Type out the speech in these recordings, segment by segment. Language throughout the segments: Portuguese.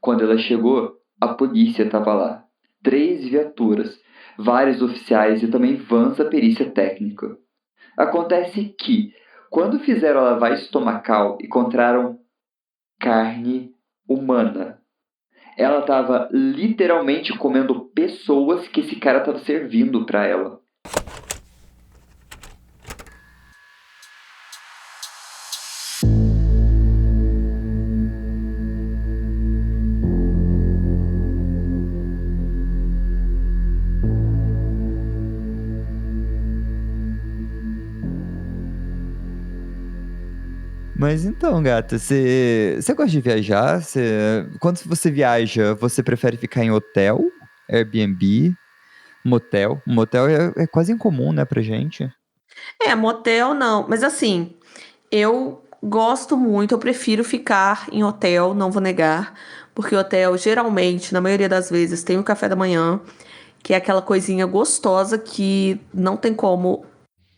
Quando ela chegou, a polícia estava lá. 3 viaturas, vários oficiais e também vans da perícia técnica. Acontece que, quando fizeram a lavagem estomacal, encontraram carne humana. Ela estava literalmente comendo pessoas que esse cara estava servindo para ela. Mas então, gata, você gosta de viajar? Quando você viaja, você prefere ficar em hotel, Airbnb, motel? Motel é quase incomum, né, pra gente. Motel não, mas assim, eu gosto muito, eu prefiro ficar em hotel, não vou negar, porque hotel geralmente, na maioria das vezes, tem o café da manhã, que é aquela coisinha gostosa que não tem como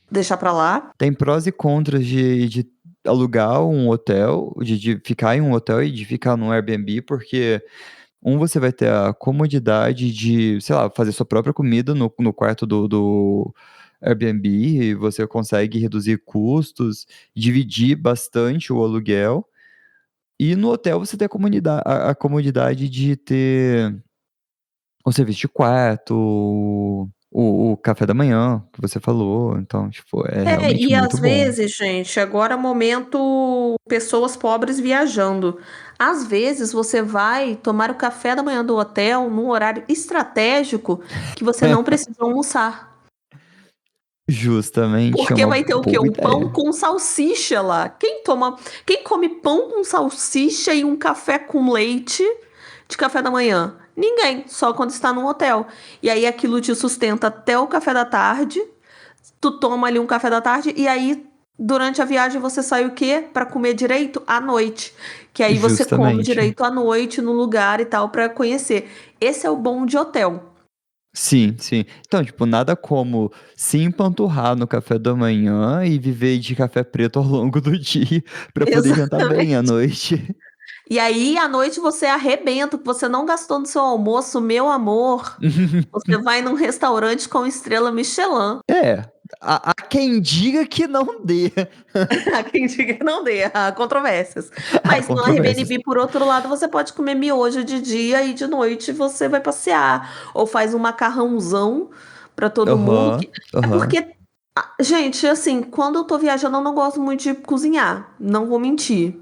deixar pra lá. Tem prós e contras de alugar um hotel, de ficar em um hotel e de ficar num Airbnb, porque você vai ter a comodidade de, sei lá, fazer sua própria comida no quarto do Airbnb, e você consegue reduzir custos, dividir bastante o aluguel. E no hotel você tem a comodidade de ter o serviço de quarto, o café da manhã que você falou. Então, tipo, é realmente E muito às bom. vezes, gente, agora é momento pessoas pobres viajando. Às vezes você vai tomar o café da manhã do hotel num horário estratégico que você não precisa almoçar. Justamente, é Porque uma vai ter o quê? boa Um pão ideia. com salsicha lá. Quem come pão com salsicha e um café com leite de café da manhã? Ninguém, só quando está num hotel. E aí aquilo te sustenta até o café da tarde. Tu toma ali um café da tarde e aí durante a viagem você sai o quê? Para comer direito à noite. Que aí você come Justamente. direito à noite no lugar e tal para conhecer. Esse é o bom de hotel. Sim, sim. Então, tipo, nada como se empanturrar no café da manhã e viver de café preto ao longo do dia pra poder jantar bem à Exatamente. noite. E aí, à noite, você arrebenta, o que você não gastou no seu almoço, meu amor. Você vai num restaurante com estrela Michelin. É, há quem diga que não dê. Há quem diga que não dê, há controvérsias. Há Mas no controvérsias. Airbnb, por outro lado, você pode comer miojo de dia e de noite você vai passear. Ou faz um macarrãozão pra todo mundo. Aham, É aham. porque, gente, assim, quando eu tô viajando, eu não gosto muito de cozinhar. Não vou mentir.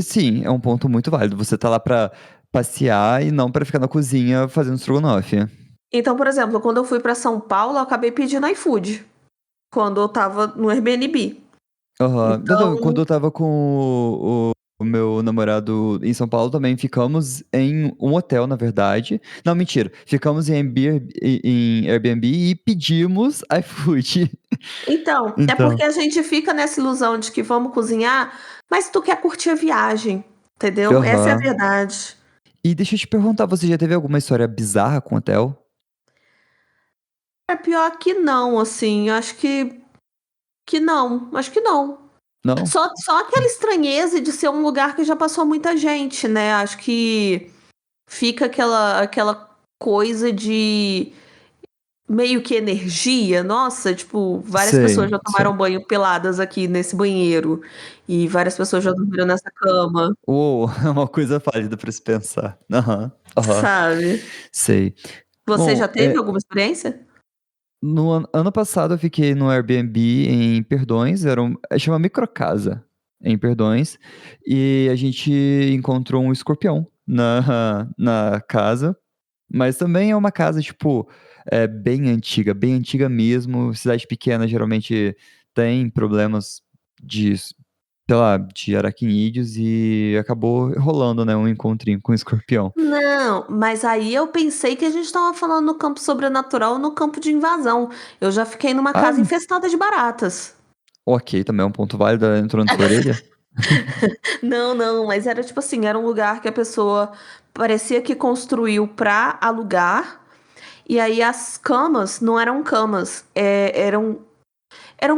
Sim, é um ponto muito válido. Você tá lá pra passear e não pra ficar na cozinha fazendo estrogonofe. Então, por exemplo, quando eu fui pra São Paulo, eu acabei pedindo iFood. Quando eu tava no Airbnb. Aham. Não, quando Então, eu estava com o meu namorado em São Paulo também ficamos em um hotel, na verdade. Não, mentira. Ficamos em Airbnb e pedimos iFood. é Então. porque a gente fica nessa ilusão de que vamos cozinhar, mas tu quer curtir a viagem, entendeu? Essa é a Aham. verdade. E deixa eu te perguntar, você já teve alguma história bizarra com hotel? É pior que não, assim, acho que não. Não? Só aquela estranheza de ser um lugar que já passou muita gente, né? Acho que fica aquela coisa de meio que energia, nossa, tipo, várias pessoas Sei, já sei. tomaram banho peladas aqui nesse banheiro, e várias pessoas já dormiram nessa cama, Uou, é uma coisa válida pra se pensar. Aham, aham. sabe. Sei. Você Bom, já teve alguma experiência? no ano passado eu fiquei no Airbnb em Perdões, chama Microcasa, em Perdões, e a gente encontrou um escorpião na casa, mas também é uma casa, tipo, bem antiga mesmo. Cidade pequena geralmente tem problemas de, sei lá, de aracnídeos, e acabou rolando, né, um encontrinho com o escorpião. Não, mas aí eu pensei que a gente estava falando no campo sobrenatural, no campo de invasão. Eu já fiquei numa Ah, casa infestada de baratas. ok, também é um ponto válido, ela entrou na sua orelha? Não, não, mas era tipo assim, era um lugar que a pessoa parecia que construiu pra alugar, e aí as camas não eram camas, eram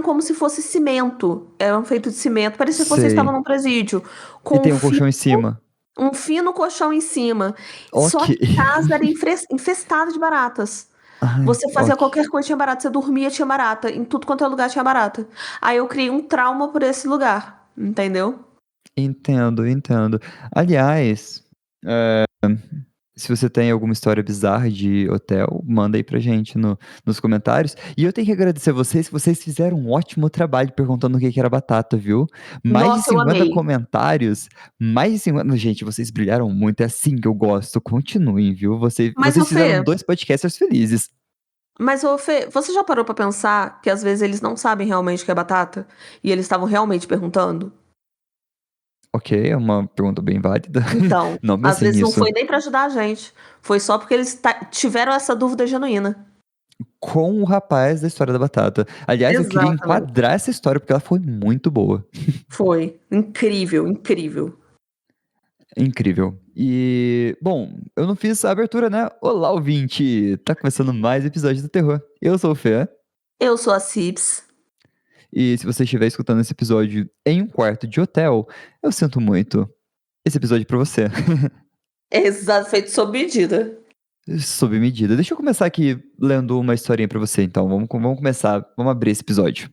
como se fosse cimento, eram feitos de cimento, parecia que você estava Sei. num presídio, E com tem um fio, colchão em cima. Um fino colchão em cima. Só Ok. que a casa era infestada de baratas. Ai, Você fazia ok. qualquer coisa, tinha barata. Você dormia, tinha barata. Em tudo quanto é lugar tinha barata. Aí eu criei um trauma por esse lugar. Entendeu? Entendo, entendo. Aliás, se você tem alguma história bizarra de hotel, manda aí pra gente nos comentários. E eu tenho que agradecer vocês, que vocês fizeram um ótimo trabalho perguntando o que que era batata, viu? Mais de Nossa, eu 50 amei. comentários, mais de 50. Gente, vocês brilharam muito, é assim que eu gosto. Continuem, viu? Mas, ô Vocês fizeram Fê, 2 podcasters felizes. você já parou pra pensar que às vezes eles não sabem realmente o que é batata? E eles estavam realmente perguntando? Ok, é uma pergunta bem válida. Então, Não às pensei vezes não nisso. foi nem pra ajudar a gente. Foi só porque eles tiveram essa dúvida genuína. Com o rapaz da história da batata. Aliás, eu queria Exatamente. enquadrar essa história porque ela foi muito boa. Foi. Incrível, incrível. Incrível. E, bom, eu não fiz a abertura, né? Olá, ouvinte! Tá começando mais episódio do Terror. Eu sou o Fê, Eu sou a Cips. e se você estiver escutando esse episódio em um quarto de hotel, eu sinto muito. Esse episódio é pra você. Exato, feito sob medida. Sob medida. Deixa eu começar aqui lendo uma historinha pra você, então. Vamos começar, vamos abrir esse episódio.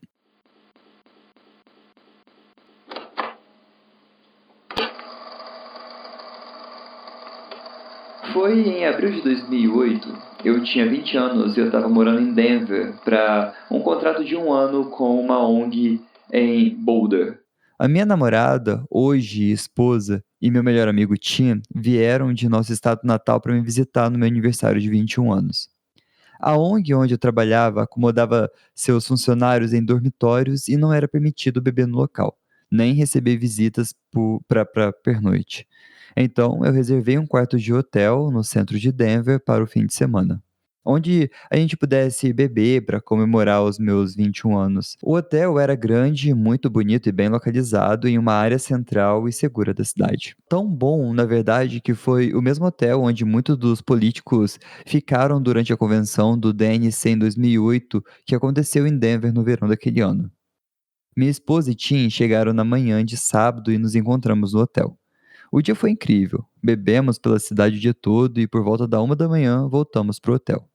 Foi em abril de 2008. Eu tinha 20 anos e eu estava morando em Denver para um contrato de 1 ano com uma ONG em Boulder. A minha namorada, hoje esposa, e meu melhor amigo Tim vieram de nosso estado natal para me visitar no meu aniversário de 21 anos. A ONG onde eu trabalhava acomodava seus funcionários em dormitórios e não era permitido beber no local, nem receber visitas para pernoite. Então, eu reservei um quarto de hotel no centro de Denver para o fim de semana, onde a gente pudesse beber para comemorar os meus 21 anos. O hotel era grande, muito bonito e bem localizado em uma área central e segura da cidade. Tão bom, na verdade, que foi o mesmo hotel onde muitos dos políticos ficaram durante a convenção do DNC em 2008, que aconteceu em Denver no verão daquele ano. Minha esposa e Tim chegaram na manhã de sábado e nos encontramos no hotel. O dia foi incrível. Bebemos pela cidade o dia todo e por volta da 1 da manhã voltamos para o hotel.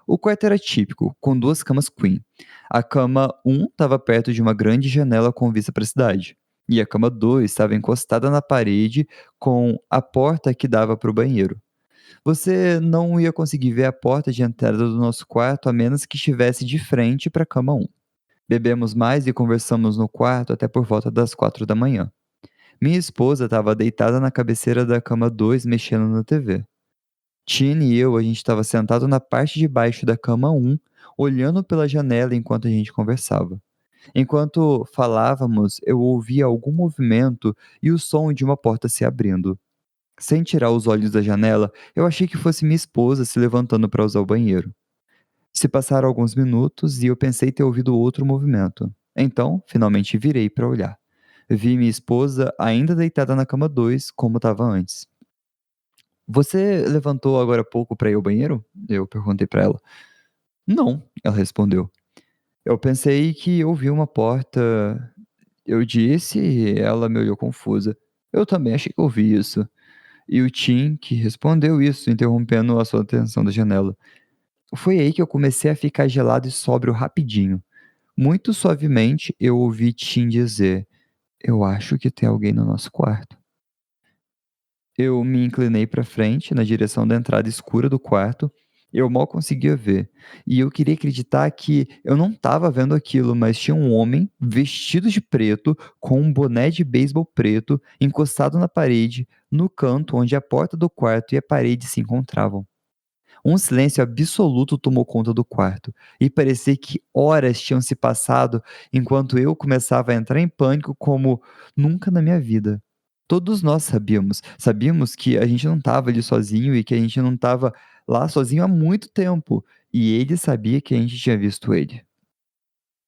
O quarto era típico, com 2 camas queen. A cama 1 estava perto de uma grande janela com vista para a cidade. E a cama 2 estava encostada na parede com a porta que dava para o banheiro. Você não ia conseguir ver a porta de entrada do nosso quarto a menos que estivesse de frente para a cama 1. Bebemos mais e conversamos no quarto até por volta das 4 da manhã. Minha esposa estava deitada na cabeceira da cama 2 mexendo na TV. Tine e eu, a gente estava sentado na parte de baixo da cama 1, olhando pela janela enquanto a gente conversava. Enquanto falávamos, eu ouvia algum movimento e o som de uma porta se abrindo. Sem tirar os olhos da janela, eu achei que fosse minha esposa se levantando para usar o banheiro. Se passaram alguns minutos e eu pensei ter ouvido outro movimento. Então, finalmente virei para olhar. Vi minha esposa ainda deitada na cama 2, como estava antes. Você levantou agora há pouco para ir ao banheiro? Eu perguntei para ela. Não, ela respondeu. Eu pensei que ouvi uma porta. Eu disse e ela me olhou confusa. Eu também achei que ouvi isso. E o Tim que respondeu isso, interrompendo a sua atenção da janela. Foi aí que eu comecei a ficar gelado e sóbrio rapidinho. Muito suavemente eu ouvi Tim dizer: Eu acho que tem alguém no nosso quarto. Eu me inclinei para frente, na direção da entrada escura do quarto. Eu mal conseguia ver. E eu queria acreditar que eu não estava vendo aquilo, mas tinha um homem vestido de preto, com um boné de beisebol preto, encostado na parede, no canto onde a porta do quarto e a parede se encontravam. Um silêncio absoluto tomou conta do quarto, e parecia que horas tinham se passado enquanto eu começava a entrar em pânico como nunca na minha vida. Todos nós sabíamos que a gente não estava ali sozinho e que a gente não estava lá sozinho há muito tempo, e ele sabia que a gente tinha visto ele.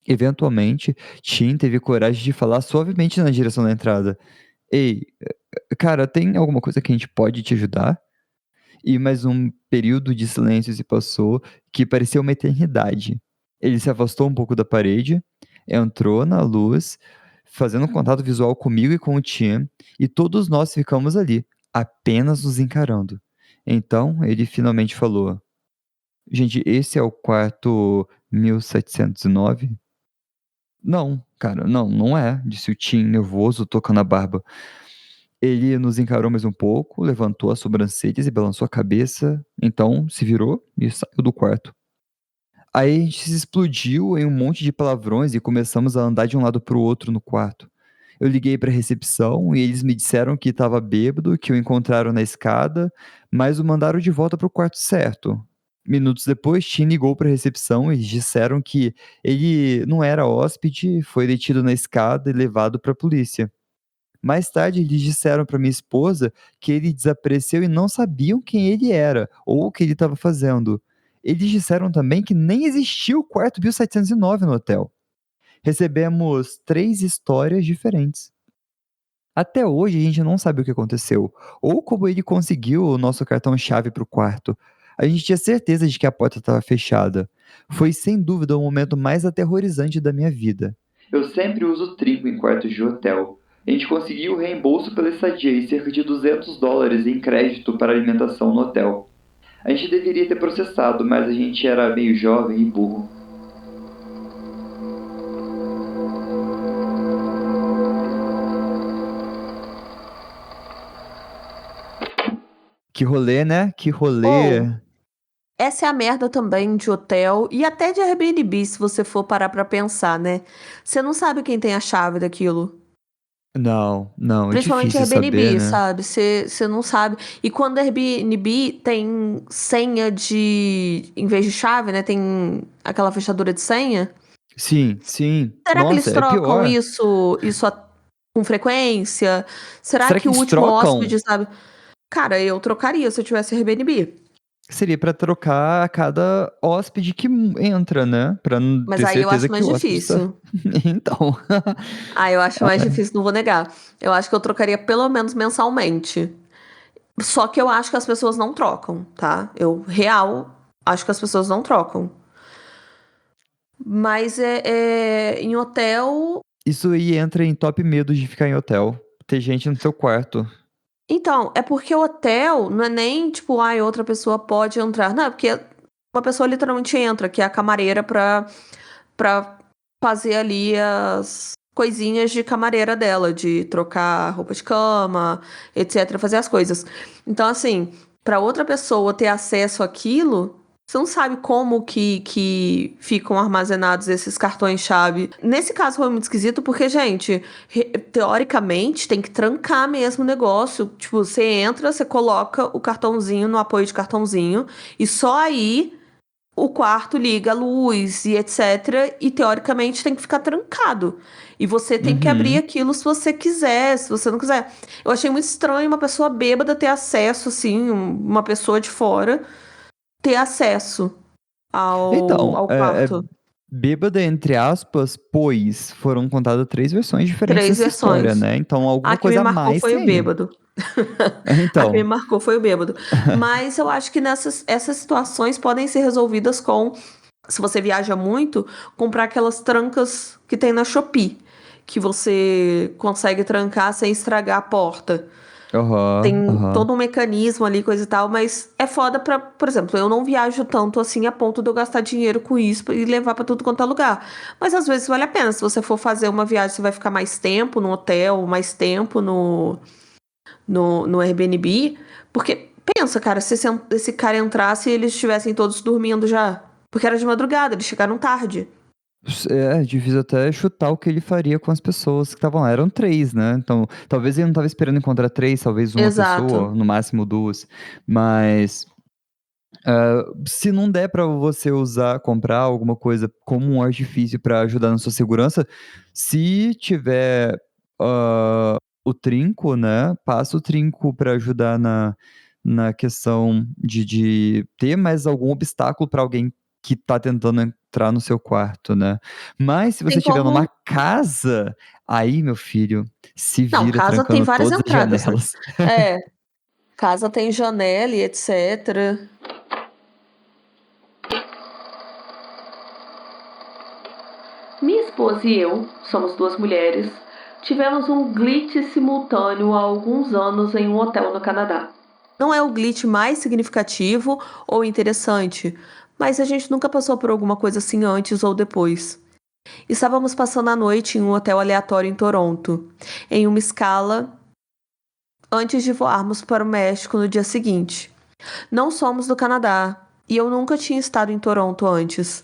Eventualmente, Tim teve coragem de falar suavemente na direção da entrada. Ei, cara, tem alguma coisa que a gente pode te ajudar? E mais um período de silêncio se passou, que parecia uma eternidade. Ele se afastou um pouco da parede, entrou na luz, fazendo um contato visual comigo e com o Tim, e todos nós ficamos ali, apenas nos encarando. Então, ele finalmente falou: Gente, esse é o quarto 1709? Não, cara, não, não é, disse o Tim, nervoso, tocando a barba. Ele nos encarou mais um pouco, levantou as sobrancelhas e balançou a cabeça, então se virou e saiu do quarto. Aí a gente se explodiu em um monte de palavrões e começamos a andar de um lado pro outro no quarto. Eu liguei pra recepção e eles me disseram que estava bêbado, que o encontraram na escada, mas o mandaram de volta pro quarto certo. Minutos depois, Tim ligou pra recepção e eles disseram que ele não era hóspede, foi detido na escada e levado pra polícia. Mais tarde, eles disseram pra minha esposa que ele desapareceu e não sabiam quem ele era ou o que ele estava fazendo. Eles disseram também que nem existia o quarto 1709 no hotel. Recebemos 3 histórias diferentes. Até hoje a gente não sabe o que aconteceu, ou como ele conseguiu o nosso cartão-chave para o quarto. A gente tinha certeza de que a porta estava fechada. Foi sem dúvida o momento mais aterrorizante da minha vida. Eu sempre uso trinco em quartos de hotel. A gente conseguiu o reembolso pela estadia e cerca de $200 em crédito para alimentação no hotel. A gente deveria ter processado, mas a gente era meio jovem e burro. Que rolê, né? Que rolê. Ou, essa é a merda também de hotel e até de Airbnb, se você for parar pra pensar, né? Você não sabe quem tem a chave daquilo. Não, não, é Principalmente difícil saber, Airbnb, né? sabe? Você não sabe. E quando Airbnb tem senha de. Em vez de chave, né? Tem aquela fechadura de senha. Sim, sim. Será que eles Nossa, é trocam pior. com frequência? Será Será que que o eles último trocam? hóspede, sabe? Cara, eu trocaria se eu tivesse Airbnb. Seria pra trocar a cada hóspede que entra, né? Pra Mas ter aí eu certeza acho que mais o hóspede tá. difícil. Então. Ah, eu acho mais difícil, não vou negar. Eu acho que eu trocaria pelo menos mensalmente. Só que eu acho que as pessoas não trocam, tá? Eu, real, acho que as pessoas não trocam. Mas em hotel. Isso aí entra em top medo de ficar em hotel. Ter gente no seu quarto. Então, é porque o hotel não é nem tipo, ai, outra pessoa pode entrar. Não, é porque uma pessoa literalmente entra, que é a camareira pra fazer ali as coisinhas de camareira dela, de trocar roupa de cama, etc, fazer as coisas. Então, assim, pra outra pessoa ter acesso àquilo, você não sabe como que ficam armazenados esses cartões-chave. Nesse caso foi muito esquisito porque, gente, teoricamente tem que trancar mesmo o negócio. Tipo, você entra, você coloca o cartãozinho no apoio de cartãozinho e só aí o quarto liga a luz e etc. E teoricamente tem que ficar trancado. E você tem que abrir Uhum. aquilo se você quiser, se você não quiser. Eu achei muito estranho uma pessoa bêbada ter acesso, assim, uma pessoa de fora ter acesso ao, Então, ao quarto. bêbada entre aspas, pois foram contadas 3 versões diferentes Três dessa história, versões. né? Então A alguma que me coisa a marcou mais foi o tem. bêbado. A que me Então, marcou foi o bêbado. Mas eu acho que essas situações podem ser resolvidas com, se você viaja muito, comprar aquelas trancas que tem na Shopee, que você consegue trancar sem estragar a porta. aham, Tem aham. todo um mecanismo ali, coisa e tal, mas é foda pra, por exemplo, eu não viajo tanto assim a ponto de eu gastar dinheiro com isso e levar pra tudo quanto é lugar. Mas às vezes vale a pena. Se você for fazer uma viagem, você vai ficar mais tempo no hotel, mais tempo no Airbnb. Porque pensa, cara, se esse cara entrasse e eles estivessem todos dormindo já. Porque era de madrugada, eles chegaram tarde. É difícil até chutar o que ele faria com as pessoas que estavam lá. Eram 3, né? Então, talvez ele não estava esperando encontrar 3, talvez uma pessoa, Exato. no máximo 2. Mas se não der pra você usar, comprar alguma coisa como um artifício pra ajudar na sua segurança, se tiver o trinco, né? Passa o trinco pra ajudar na questão de ter mais algum obstáculo pra alguém que tá tentando entrar no seu quarto, né? Mas se você Tem estiver numa como. casa, aí, meu filho, se Não, vira casa tem trancando várias todas as entradas, né? janelas. É, casa tem janela e etc. Minha esposa e eu somos duas mulheres Tivemos um glitch simultâneo há alguns anos em um hotel no Canadá. Não é o glitch mais significativo ou interessante, mas a gente nunca passou por alguma coisa assim antes ou depois. Estávamos passando a noite em um hotel aleatório em Toronto, em uma escala antes de voarmos para o México no dia seguinte. Não somos do Canadá e eu nunca tinha estado em Toronto antes.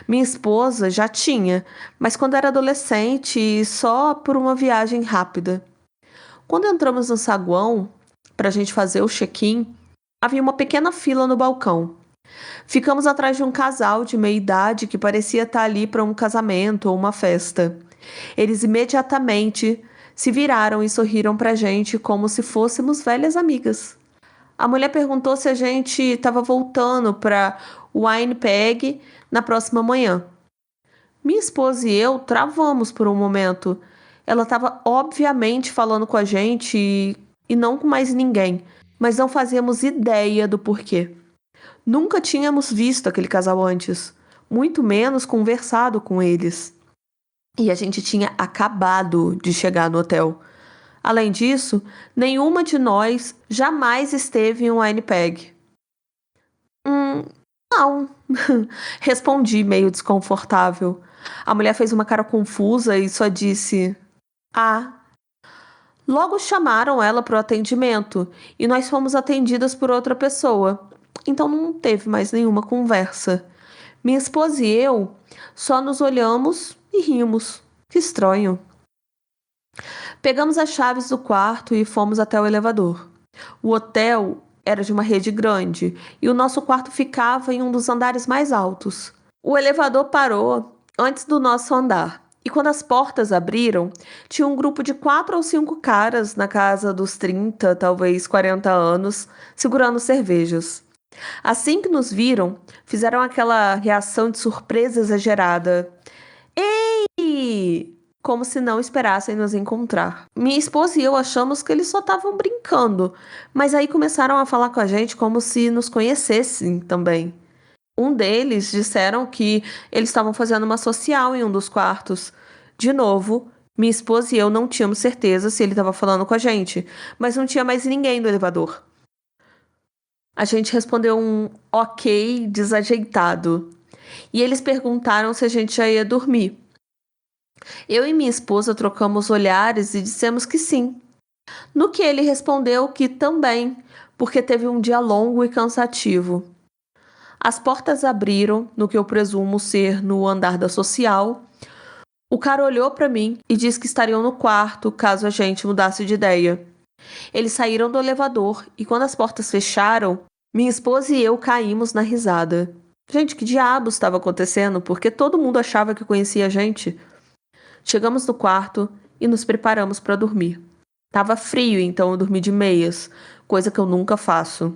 Minha esposa já tinha, mas quando era adolescente, só por uma viagem rápida. Quando entramos no saguão, para a gente fazer o check-in, havia uma pequena fila no balcão. Ficamos atrás de um casal de meia-idade que parecia estar ali para um casamento ou uma festa. Eles imediatamente se viraram e sorriram para a gente como se fôssemos velhas amigas. A mulher perguntou se a gente estava voltando para Winnipeg na próxima manhã. Minha esposa e eu travamos por um momento. Ela estava obviamente falando com a gente e não com mais ninguém, mas não fazíamos ideia do porquê. Nunca tínhamos visto aquele casal antes, muito menos conversado com eles. E a gente tinha acabado de chegar no hotel. Além disso, nenhuma de nós jamais esteve em um Winnipeg. Não, respondi meio desconfortável. A mulher fez uma cara confusa e só disse: Ah. Logo chamaram ela para o atendimento e nós fomos atendidas por outra pessoa. Então não teve mais nenhuma conversa. Minha esposa e eu só nos olhamos e rimos. Que estranho. Pegamos as chaves do quarto e fomos até o elevador. O hotel era de uma rede grande e o nosso quarto ficava em um dos andares mais altos. O elevador parou antes do nosso andar. E quando as portas abriram, tinha um grupo de 4 ou 5 caras na casa dos 30, talvez 40 anos, segurando cervejas. Assim que nos viram, fizeram aquela reação de surpresa exagerada. Ei! Como se não esperassem nos encontrar. Minha esposa e eu achamos que eles só estavam brincando, mas aí começaram a falar com a gente como se nos conhecessem também. Um deles disseram que eles estavam fazendo uma social em um dos quartos. De novo, minha esposa e eu não tínhamos certeza se ele estava falando com a gente, mas não tinha mais ninguém no elevador. A gente respondeu um ok desajeitado. E eles perguntaram se a gente já ia dormir. Eu e minha esposa trocamos olhares e dissemos que sim. No que ele respondeu que também, porque teve um dia longo e cansativo. As portas abriram, no que eu presumo ser no andar da social. O cara olhou para mim e disse que estariam no quarto caso a gente mudasse de ideia. Eles saíram do elevador e quando as portas fecharam, minha esposa e eu caímos na risada. Gente, que diabos estava acontecendo? Porque todo mundo achava que conhecia a gente. Chegamos no quarto e nos preparamos para dormir. Tava frio, então eu dormi de meias, coisa que eu nunca faço.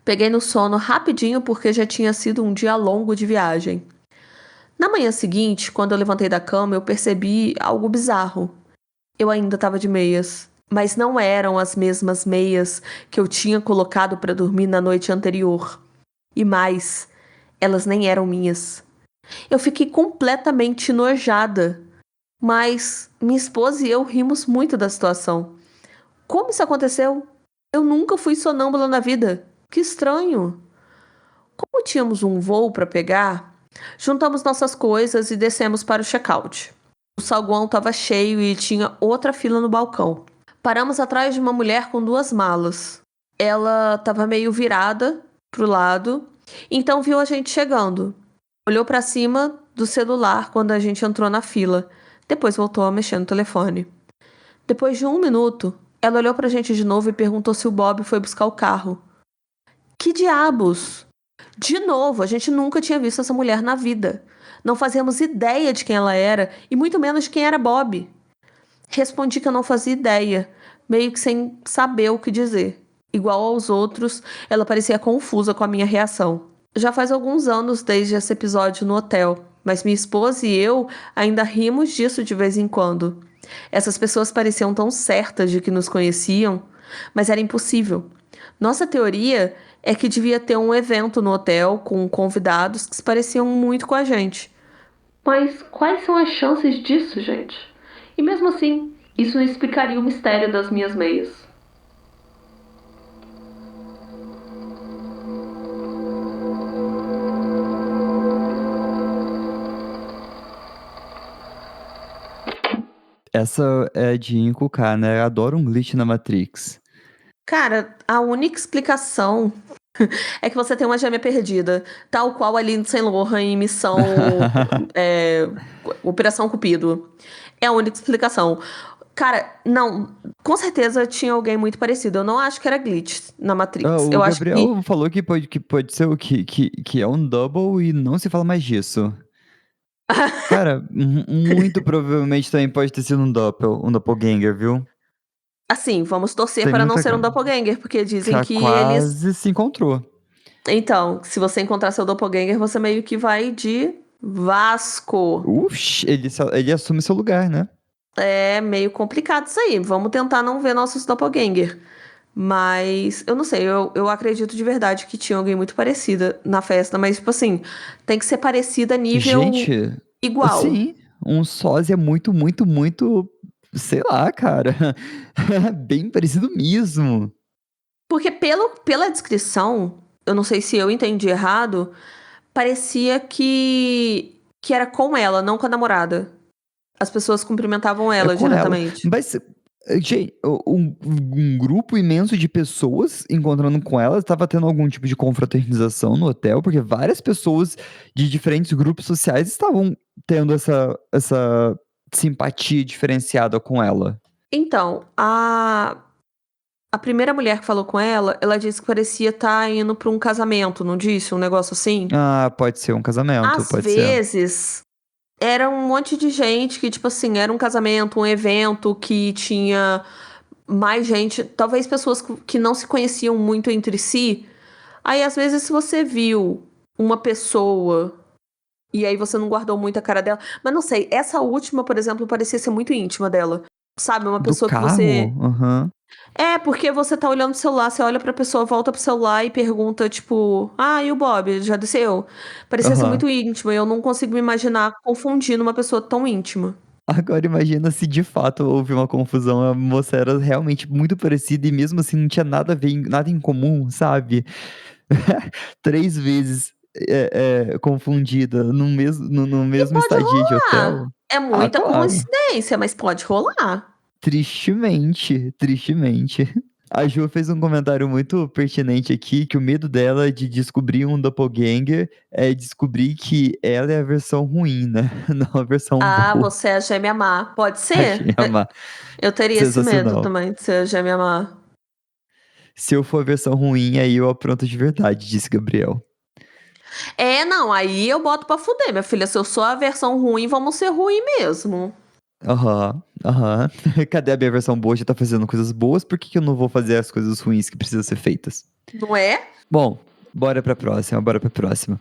Peguei no sono rapidinho porque já tinha sido um dia longo de viagem. Na manhã seguinte, quando eu levantei da cama, eu percebi algo bizarro. Eu ainda estava de meias, mas não eram as mesmas meias que eu tinha colocado para dormir na noite anterior. E mais, elas nem eram minhas. Eu fiquei completamente enojada, mas minha esposa e eu rimos muito da situação. Como isso aconteceu? Eu nunca fui sonâmbula na vida. Que estranho. Como tínhamos um voo para pegar, juntamos nossas coisas e descemos para o check-out. O saguão estava cheio e tinha outra fila no balcão. Paramos atrás de uma mulher com 2 malas. Ela estava meio virada para o lado, então viu a gente chegando. Olhou para cima do celular quando a gente entrou na fila. Depois voltou a mexer no telefone. Depois de 1 minuto, ela olhou para a gente de novo e perguntou se o Bob foi buscar o carro. Que diabos? De novo, a gente nunca tinha visto essa mulher na vida. Não fazíamos ideia de quem ela era e muito menos de quem era Bob. Respondi que eu não fazia ideia, meio que sem saber o que dizer. Igual aos outros, ela parecia confusa com a minha reação. Já faz alguns anos desde esse episódio no hotel, mas minha esposa e eu ainda rimos disso de vez em quando. Essas pessoas pareciam tão certas de que nos conheciam, mas era impossível. Nossa teoria é que devia ter um evento no hotel com convidados que se pareciam muito com a gente. Mas quais são as chances disso, gente? E mesmo assim, Isso não explicaria o mistério das minhas meias. Essa é de encucar, né? Eu adoro um glitch na Matrix. Cara, a única explicação é que você tem uma gêmea perdida, tal qual a Lindsay Lohan em Missão é, Operação Cupido. É a única explicação. Cara, não, com certeza tinha alguém muito parecido. Eu não acho que era glitch na Ah, Matrix. o Eu acho que. Gabriel falou que pode ser que é um double e não se fala mais disso. Cara, muito provavelmente também pode ter sido um doppelganger, viu? Assim, vamos torcer Tem para não muita ser um cara. doppelganger, porque dizem Já que eles. quase se encontrou. Então, se você encontrar seu doppelganger, você meio que vai de Vasco. Uxi, ele assume seu lugar, né? É meio complicado isso aí. Vamos tentar não ver nossos doppelganger. Mas eu não sei, eu acredito de verdade que tinha alguém muito parecida na festa, mas, tipo assim, tem que ser parecida nível Gente, igual. sim, um sósia muito, muito, muito, sei lá, cara. Bem parecido mesmo. Porque pela descrição, eu não sei se eu entendi errado, parecia que era com ela, não com a namorada. As pessoas cumprimentavam É ela com ela. diretamente. Mas, gente, um grupo imenso de pessoas encontrando com ela, estava tendo algum tipo de confraternização no hotel, porque várias pessoas de diferentes grupos sociais estavam tendo essa simpatia diferenciada com ela. Então, a primeira mulher que falou com ela disse que parecia estar indo pra um casamento, não disse? Um negócio assim? Ah, pode ser um casamento, Às pode ser. vezes, era um monte de gente que, tipo assim, era um casamento, um evento que tinha mais gente, talvez pessoas que não se conheciam muito entre si. Aí, às vezes, se você viu uma pessoa e aí você não guardou muito a cara dela. Mas não sei, essa última, por exemplo, parecia ser muito íntima dela. Sabe, uma Do pessoa que você. carro? Aham. É, porque você tá olhando pro celular, você olha pra pessoa, volta pro celular e pergunta, tipo, ah, e o Bob, já desceu? Parecia ser Aham. muito íntima, e eu não consigo me imaginar confundindo uma pessoa tão íntima. Agora imagina se de fato houve uma confusão, a moça era realmente muito parecida e mesmo assim não tinha nada a ver, nada em comum, sabe? 3 vezes, confundida E no mesmo pode estadia de hotel. rolar. É Ah, muita claro. coincidência, mas pode rolar. Tristemente, tristemente. A Ju fez um comentário muito pertinente aqui, que o medo dela de descobrir um doppelganger é descobrir que ela é a versão ruim, né? Não a versão Ah, boa. você é a gêmea má. Pode Achei ser? a Eu teria esse medo sensacional. também de ser a gêmea má. Se eu for a versão ruim, aí eu apronto de verdade, disse Gabriel. É, não, aí eu boto pra fuder, minha filha. Se eu sou a versão ruim, vamos ser ruim mesmo. Aham, aham. Cadê a minha versão boa? Já tá fazendo coisas boas, por que que eu não vou fazer as coisas ruins que precisam ser feitas? Não é? Bom, bora pra próxima, bora pra próxima.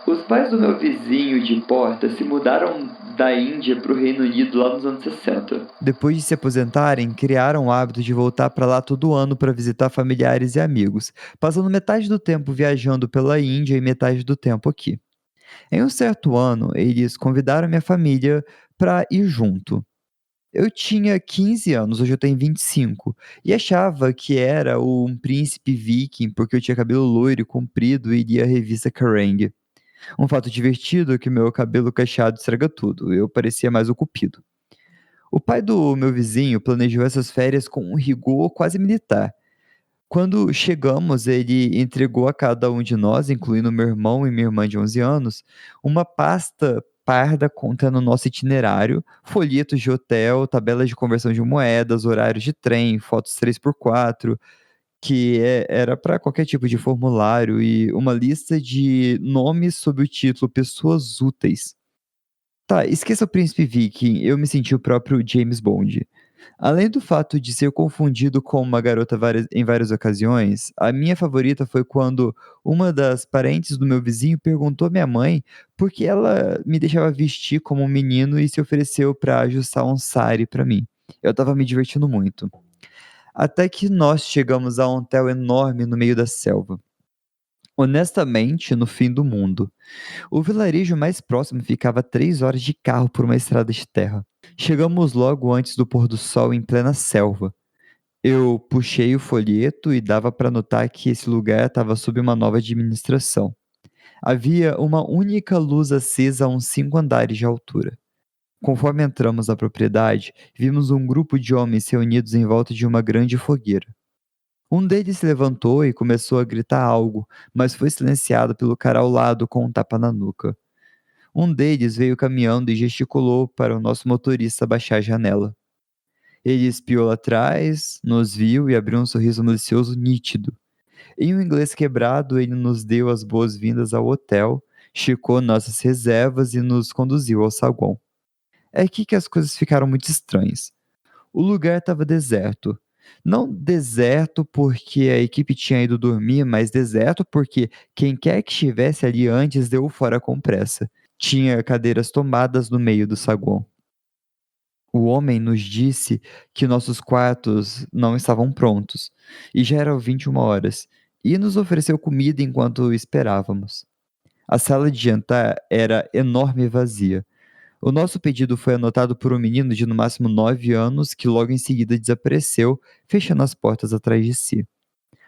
Os pais do meu vizinho de porta se mudaram da Índia para o Reino Unido lá nos anos 60. Depois de se aposentarem, criaram o hábito de voltar para lá todo ano para visitar familiares e amigos, passando metade do tempo viajando pela Índia e metade do tempo aqui. Em um certo ano, eles convidaram minha família para ir junto. Eu tinha 15 anos, hoje eu tenho 25, e achava que era um príncipe viking porque eu tinha cabelo loiro e comprido e lia a revista Kerrang. Um fato divertido é que meu cabelo cacheado estraga tudo, eu parecia mais o Cupido. O pai do meu vizinho planejou essas férias com um rigor quase militar. Quando chegamos, ele entregou a cada um de nós, incluindo meu irmão e minha irmã de 11 anos, uma pasta parda contendo nosso itinerário, folhetos de hotel, tabelas de conversão de moedas, horários de trem, fotos 3x4, era para qualquer tipo de formulário, e uma lista de nomes sob o título Pessoas Úteis. Tá, esqueça o Príncipe Viking, eu me senti o próprio James Bond. Além do fato de ser confundido com uma garota em várias ocasiões, a minha favorita foi quando uma das parentes do meu vizinho perguntou à minha mãe por que ela me deixava vestir como um menino e se ofereceu para ajustar um sari para mim. Eu tava me divertindo muito. Até que nós chegamos a um hotel enorme no meio da selva. Honestamente, no fim do mundo. O vilarejo mais próximo ficava a 3 horas de carro por uma estrada de terra. Chegamos logo antes do pôr do sol em plena selva. Eu puxei o folheto e dava para notar que esse lugar estava sob uma nova administração. Havia uma única luz acesa a uns 5 andares de altura. Conforme entramos na propriedade, vimos um grupo de homens reunidos em volta de uma grande fogueira. Um deles se levantou e começou a gritar algo, mas foi silenciado pelo cara ao lado com um tapa na nuca. Um deles veio caminhando e gesticulou para o nosso motorista baixar a janela. Ele espiou lá atrás, nos viu e abriu um sorriso malicioso nítido. Em um inglês quebrado, ele nos deu as boas-vindas ao hotel, checou nossas reservas e nos conduziu ao saguão. É aqui que as coisas ficaram muito estranhas. O lugar estava deserto. Não deserto porque a equipe tinha ido dormir, mas deserto porque quem quer que estivesse ali antes deu fora com pressa. Tinha cadeiras tomadas no meio do saguão. O homem nos disse que nossos quartos não estavam prontos, e já eram 21 horas, e nos ofereceu comida enquanto esperávamos. A sala de jantar era enorme e vazia. O nosso pedido foi anotado por um menino de no máximo 9 anos que logo em seguida desapareceu, fechando as portas atrás de si.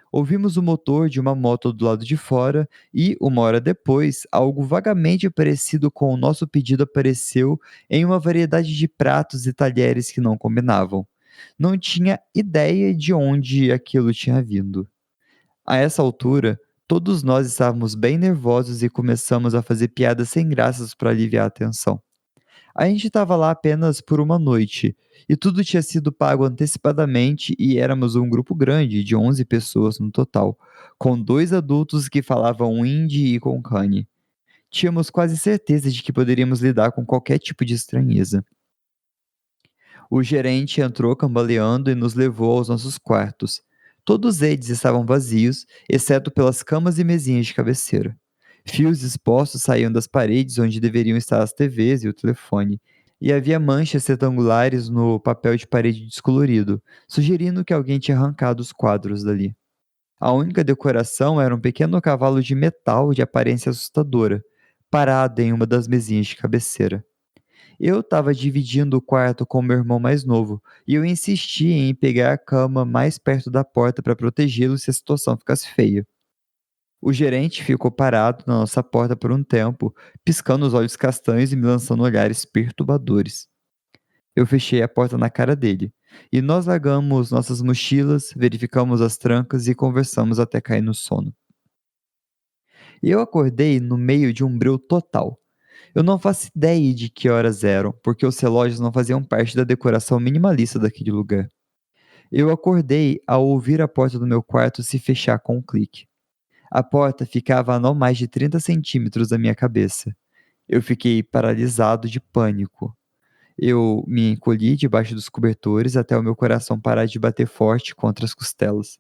Ouvimos o motor de uma moto do lado de fora e, uma hora depois, algo vagamente parecido com o nosso pedido apareceu em uma variedade de pratos e talheres que não combinavam. Não tinha ideia de onde aquilo tinha vindo. A essa altura, todos nós estávamos bem nervosos e começamos a fazer piadas sem graças para aliviar a tensão. A gente estava lá apenas por uma noite, e tudo tinha sido pago antecipadamente e éramos um grupo grande, de 11 pessoas no total, com 2 adultos que falavam hindi e konkani. Tínhamos quase certeza de que poderíamos lidar com qualquer tipo de estranheza. O gerente entrou cambaleando e nos levou aos nossos quartos. Todos eles estavam vazios, exceto pelas camas e mesinhas de cabeceira. Fios expostos saíam das paredes onde deveriam estar as TVs e o telefone, e havia manchas retangulares no papel de parede descolorido, sugerindo que alguém tinha arrancado os quadros dali. A única decoração era um pequeno cavalo de metal de aparência assustadora, parado em uma das mesinhas de cabeceira. Eu estava dividindo o quarto com meu irmão mais novo, e eu insisti em pegar a cama mais perto da porta para protegê-lo se a situação ficasse feia. O gerente ficou parado na nossa porta por um tempo, piscando os olhos castanhos e me lançando olhares perturbadores. Eu fechei a porta na cara dele, e nós largamos nossas mochilas, verificamos as trancas e conversamos até cair no sono. Eu acordei no meio de um breu total. Eu não faço ideia de que horas eram, porque os relógios não faziam parte da decoração minimalista daquele lugar. Eu acordei ao ouvir a porta do meu quarto se fechar com um clique. A porta ficava a não mais de 30 centímetros da minha cabeça. Eu fiquei paralisado de pânico. Eu me encolhi debaixo dos cobertores até o meu coração parar de bater forte contra as costelas.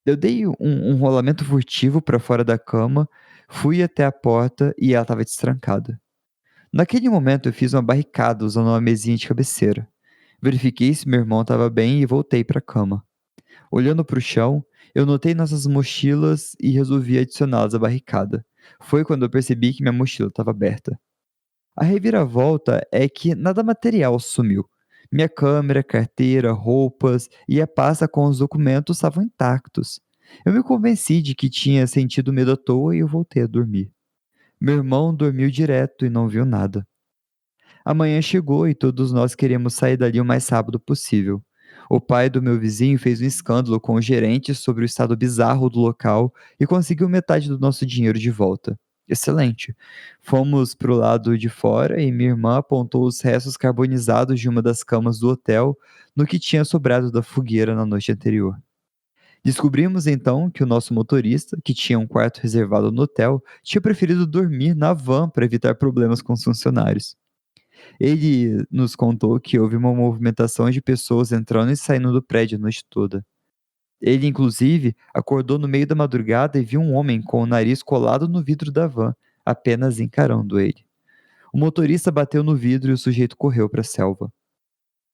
Eu dei um rolamento furtivo para fora da cama, fui até a porta e ela estava destrancada. Naquele momento eu fiz uma barricada usando uma mesinha de cabeceira. Verifiquei se meu irmão estava bem e voltei para a cama. Olhando para o chão, eu notei nossas mochilas e resolvi adicioná-las à barricada. Foi quando eu percebi que minha mochila estava aberta. A reviravolta é que nada material sumiu. Minha câmera, carteira, roupas e a pasta com os documentos estavam intactos. Eu me convenci de que tinha sentido medo à toa e eu voltei a dormir. Meu irmão dormiu direto e não viu nada. A manhã chegou e todos nós queríamos sair dali o mais rápido possível. O pai do meu vizinho fez um escândalo com o gerente sobre o estado bizarro do local e conseguiu metade do nosso dinheiro de volta. Excelente. Fomos para o lado de fora e minha irmã apontou os restos carbonizados de uma das camas do hotel no que tinha sobrado da fogueira na noite anterior. Descobrimos então que o nosso motorista, que tinha um quarto reservado no hotel, tinha preferido dormir na van para evitar problemas com os funcionários. Ele nos contou que houve uma movimentação de pessoas entrando e saindo do prédio a noite toda. Ele, inclusive, acordou no meio da madrugada e viu um homem com o nariz colado no vidro da van, apenas encarando ele. O motorista bateu no vidro e o sujeito correu para a selva.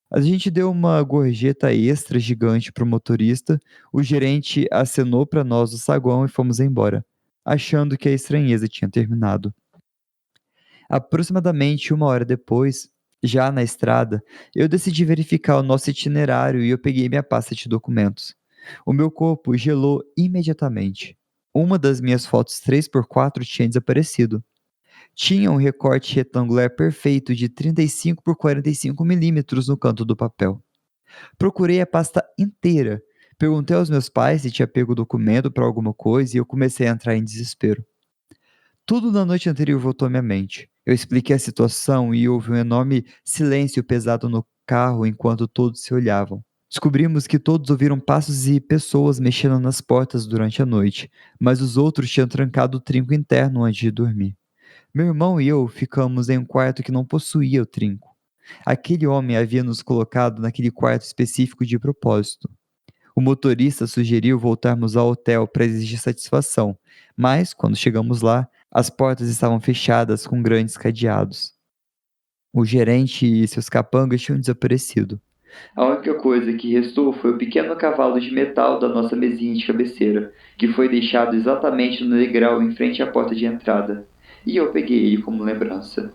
A gente deu uma gorjeta extra gigante para o motorista, o gerente acenou para nós o saguão e fomos embora. achando que a estranheza tinha terminado. Aproximadamente 1 hora depois, já na estrada, eu decidi verificar o nosso itinerário e eu peguei minha pasta de documentos. O meu corpo gelou imediatamente. Uma das minhas fotos 3x4 tinha desaparecido. Tinha um recorte retangular perfeito de 35 por 45 milímetros no canto do papel. Procurei a pasta inteira. Perguntei aos meus pais se tinha pego o documento para alguma coisa e eu comecei a entrar em desespero. Tudo na noite anterior voltou à minha mente. Eu expliquei a situação e houve um enorme silêncio pesado no carro enquanto todos se olhavam. Descobrimos que todos ouviram passos e pessoas mexendo nas portas durante a noite, mas os outros tinham trancado o trinco interno antes de dormir. Meu irmão e eu ficamos em um quarto que não possuía o trinco. Aquele homem havia nos colocado naquele quarto específico de propósito. O motorista sugeriu voltarmos ao hotel para exigir satisfação, mas, quando chegamos lá, as portas estavam fechadas com grandes cadeados. O gerente e seus capangas tinham desaparecido. A única coisa que restou foi o pequeno cavalo de metal da nossa mesinha de cabeceira, que foi deixado exatamente no degrau em frente à porta de entrada. E eu peguei ele como lembrança.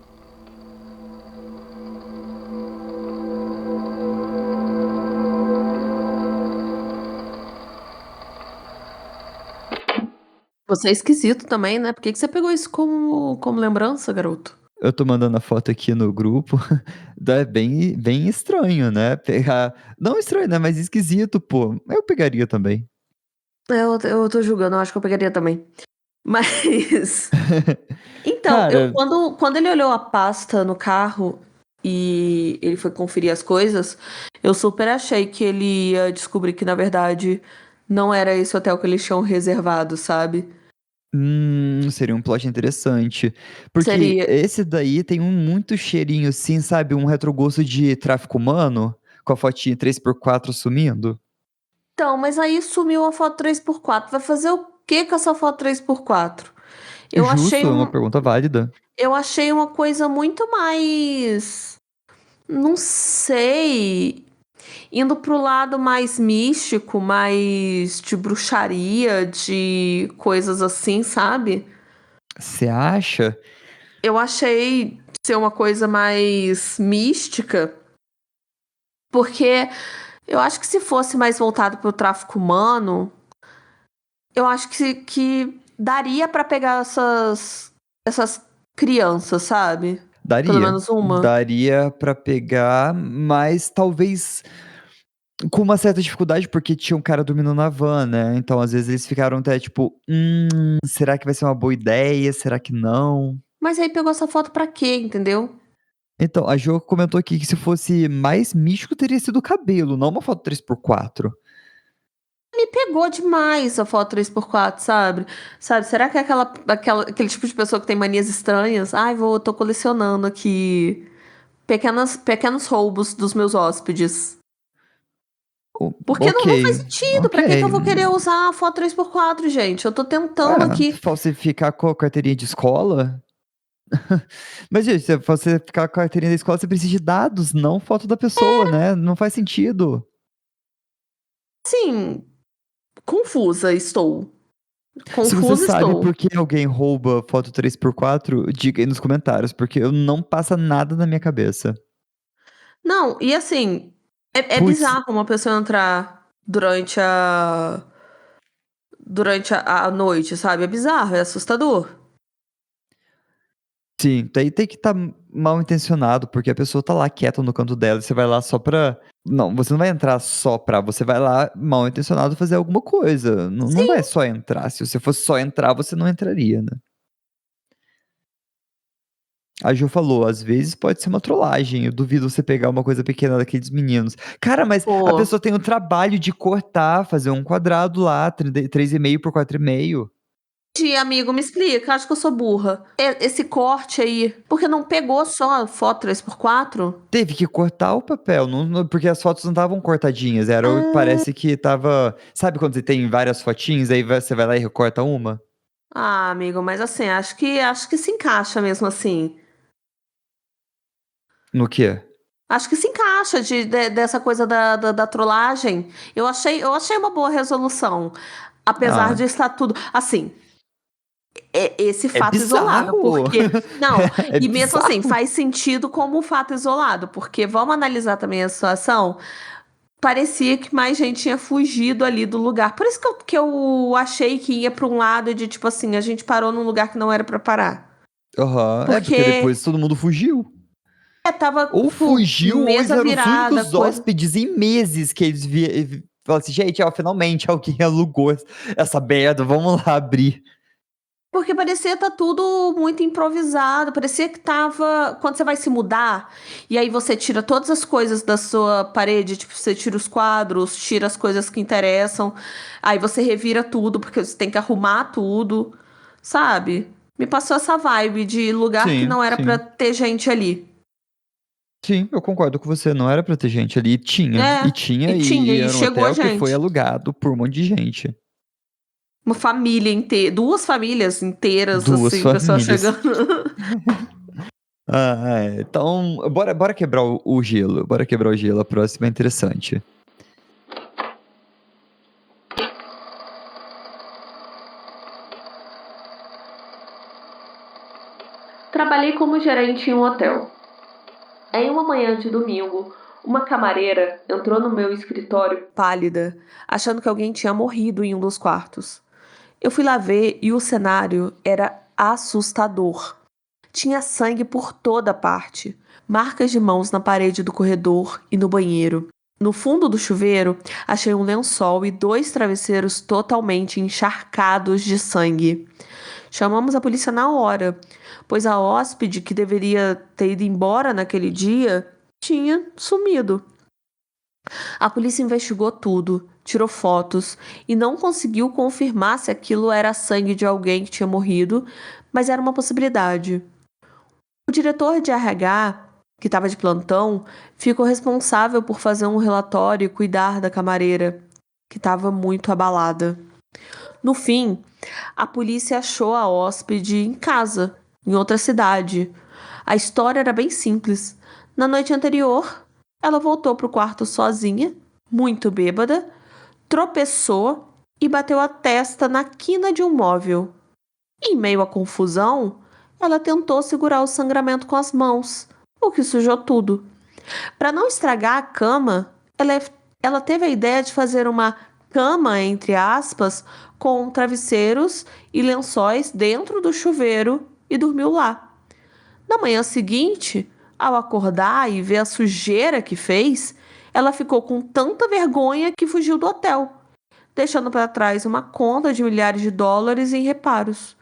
Você é esquisito também, né? Por que que você pegou isso como lembrança, garoto? Eu tô mandando a foto aqui no grupo. É bem estranho, né? Pegar. Não estranho, né? Mas esquisito, pô. Eu pegaria também. Eu tô julgando, eu acho que eu pegaria também. Mas. Então, Cara, quando ele olhou a pasta no carro e ele foi conferir as coisas, eu super achei que ele ia descobrir que, na verdade, não era esse hotel que eles tinham reservado, sabe? seria um plot interessante. Porque Seria. esse daí tem um muito cheirinho, assim, sabe? Um retrogosto de tráfico humano, com a fotinha 3x4 sumindo. Então, mas aí sumiu a foto 3x4. Vai fazer o que com essa foto 3x4? Eu achei Justo, é uma um, pergunta válida. eu achei uma coisa muito mais. Não sei. Indo pro lado mais místico, mais de bruxaria, de coisas assim, sabe? Você acha? Eu achei ser uma coisa mais mística, porque eu acho que se fosse mais voltado pro tráfico humano, eu acho que daria pra pegar essas crianças, sabe? Pelo Daria. menos uma. Daria pra pegar, mas talvez com uma certa dificuldade, porque tinha um cara dormindo na van, né? Então, às vezes, eles ficaram até tipo, será que vai ser uma boa ideia? Será que não? Mas aí pegou essa foto pra quê, entendeu? Então, a Jo comentou aqui que se fosse mais místico, teria sido o cabelo, não uma foto 3x4. Me pegou demais a foto 3x4, sabe? Sabe, será que é aquele tipo de pessoa que tem manias estranhas? Ai, tô colecionando aqui pequenos roubos dos meus hóspedes. Porque Ok, não faz sentido. ok. Pra que que eu vou querer usar a foto 3x4, gente? Eu tô tentando aqui. Falsificar com a carteirinha de escola? Mas, gente, se você ficar com a carteirinha da escola, você precisa de dados, não foto da pessoa, né? Não faz sentido. Sim, confusa estou. Se você Confusa sabe estou. por que alguém rouba foto 3x4, diga aí nos comentários, porque eu não passa nada na minha cabeça. Não, e assim, é Putz, bizarro uma pessoa entrar durante a noite, sabe? É bizarro, é assustador. sim, daí tem que estar mal intencionado, porque a pessoa tá lá quieta no canto dela e você vai lá só pra. Não, você não vai entrar só pra. Você vai lá mal intencionado fazer alguma coisa. Não Sim. vai só entrar. Se você fosse só entrar, você não entraria, né? A Jo falou, às vezes pode ser uma trollagem. Eu duvido você pegar uma coisa pequena daqueles meninos. Cara, mas a Pô. pessoa tem o trabalho de cortar, fazer um quadrado lá, 3,5 por 4,5. Amigo, me explica, acho que eu sou burra. Esse corte aí, porque não pegou só a foto 3x4? Teve que cortar o papel, porque as fotos não estavam cortadinhas. Ah, Parece que tava. Sabe quando você tem várias fotinhas, aí você vai lá e recorta uma? amigo, mas assim, acho que se encaixa mesmo assim. No quê? Acho que se encaixa dessa coisa da trollagem. Eu achei uma boa resolução. Apesar de Ah, estar tudo. Assim, esse fato isolado, bizarro. porque não, É e mesmo assim bizarro. faz sentido como um fato isolado, porque vamos analisar também a situação. Parecia que mais gente tinha fugido ali do lugar. Por isso que eu achei que ia pra um lado de tipo assim, a gente parou num lugar que não era pra parar. Aham. É, porque Porque depois todo mundo fugiu. tava Ou tipo fugiu, ou eles mesa eram os virada, únicos coisa. hóspedes em meses que eles falaram assim, gente, ó, finalmente alguém alugou essa merda, vamos lá abrir. Porque parecia tá tudo muito improvisado, parecia que tava. Quando você vai se mudar, e aí você tira todas as coisas da sua parede, tipo, você tira os quadros, tira as coisas que interessam, aí você revira tudo, porque você tem que arrumar tudo, sabe? Me passou essa vibe de lugar que Sim, não era pra sim. ter gente ali. Sim, eu concordo com você, não era pra ter gente ali, tinha. E É, tinha, e tinha, e e era um chegou a hotel que foi gente. alugado por um monte de gente. Uma família inteira, duas famílias inteiras, Duas assim, pessoal famílias. chegando. Ah, é. Então, bora quebrar o gelo. Bora quebrar o gelo. A próxima é interessante. Trabalhei como gerente em um hotel. Em uma manhã de domingo, uma camareira entrou no meu escritório pálida, achando que alguém tinha morrido em um dos quartos. Eu fui lá ver e o cenário era assustador. Tinha sangue por toda parte, marcas de mãos na parede do corredor e no banheiro. No fundo do chuveiro, achei um lençol e 2 travesseiros totalmente encharcados de sangue. Chamamos a polícia na hora, pois a hóspede que deveria ter ido embora naquele dia tinha sumido. A polícia investigou tudo, tirou fotos e não conseguiu confirmar se aquilo era sangue de alguém que tinha morrido, mas era uma possibilidade. O diretor de RH, que estava de plantão, ficou responsável por fazer um relatório e cuidar da camareira, que estava muito abalada. No fim, a polícia achou a hóspede em casa, em outra cidade. A história era bem simples. Na noite anterior, ela voltou para o quarto sozinha, muito bêbada, tropeçou e bateu a testa na quina de um móvel. Em meio à confusão, ela tentou segurar o sangramento com as mãos, o que sujou tudo. Para não estragar a cama, ela teve a ideia de fazer uma cama, entre aspas, com travesseiros e lençóis dentro do chuveiro e dormiu lá. Na manhã seguinte, ao acordar e ver a sujeira que fez, ela ficou com tanta vergonha que fugiu do hotel, deixando para trás uma conta de milhares de dólares em reparos.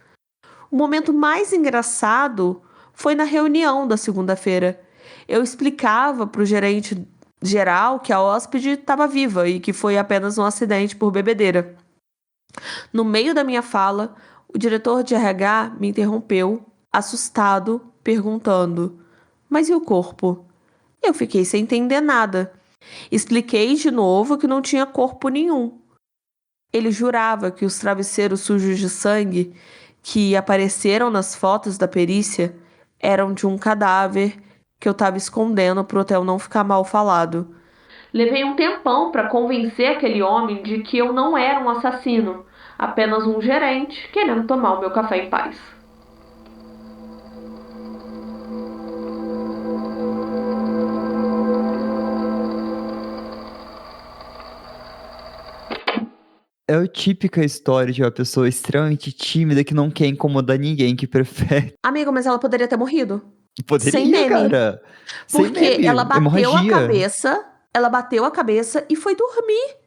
O momento mais engraçado foi na reunião da segunda-feira. Eu explicava para o gerente geral que a hóspede estava viva e que foi apenas um acidente por bebedeira. No meio da minha fala, o diretor de RH me interrompeu, assustado, perguntando: Mas e o corpo? Eu fiquei sem entender nada. Expliquei de novo que não tinha corpo nenhum. Ele jurava que os travesseiros sujos de sangue que apareceram nas fotos da perícia eram de um cadáver que eu estava escondendo para o hotel não ficar mal falado. Levei um tempão para convencer aquele homem de que eu não era um assassino, apenas um gerente querendo tomar o meu café em paz. É a típica história de uma pessoa extremamente tímida que não quer incomodar ninguém, que prefere. Amigo, mas ela poderia ter morrido. Sem Poderia, meme. cara. Sem Porque ela meme. Hemorragia. bateu a cabeça e foi dormir.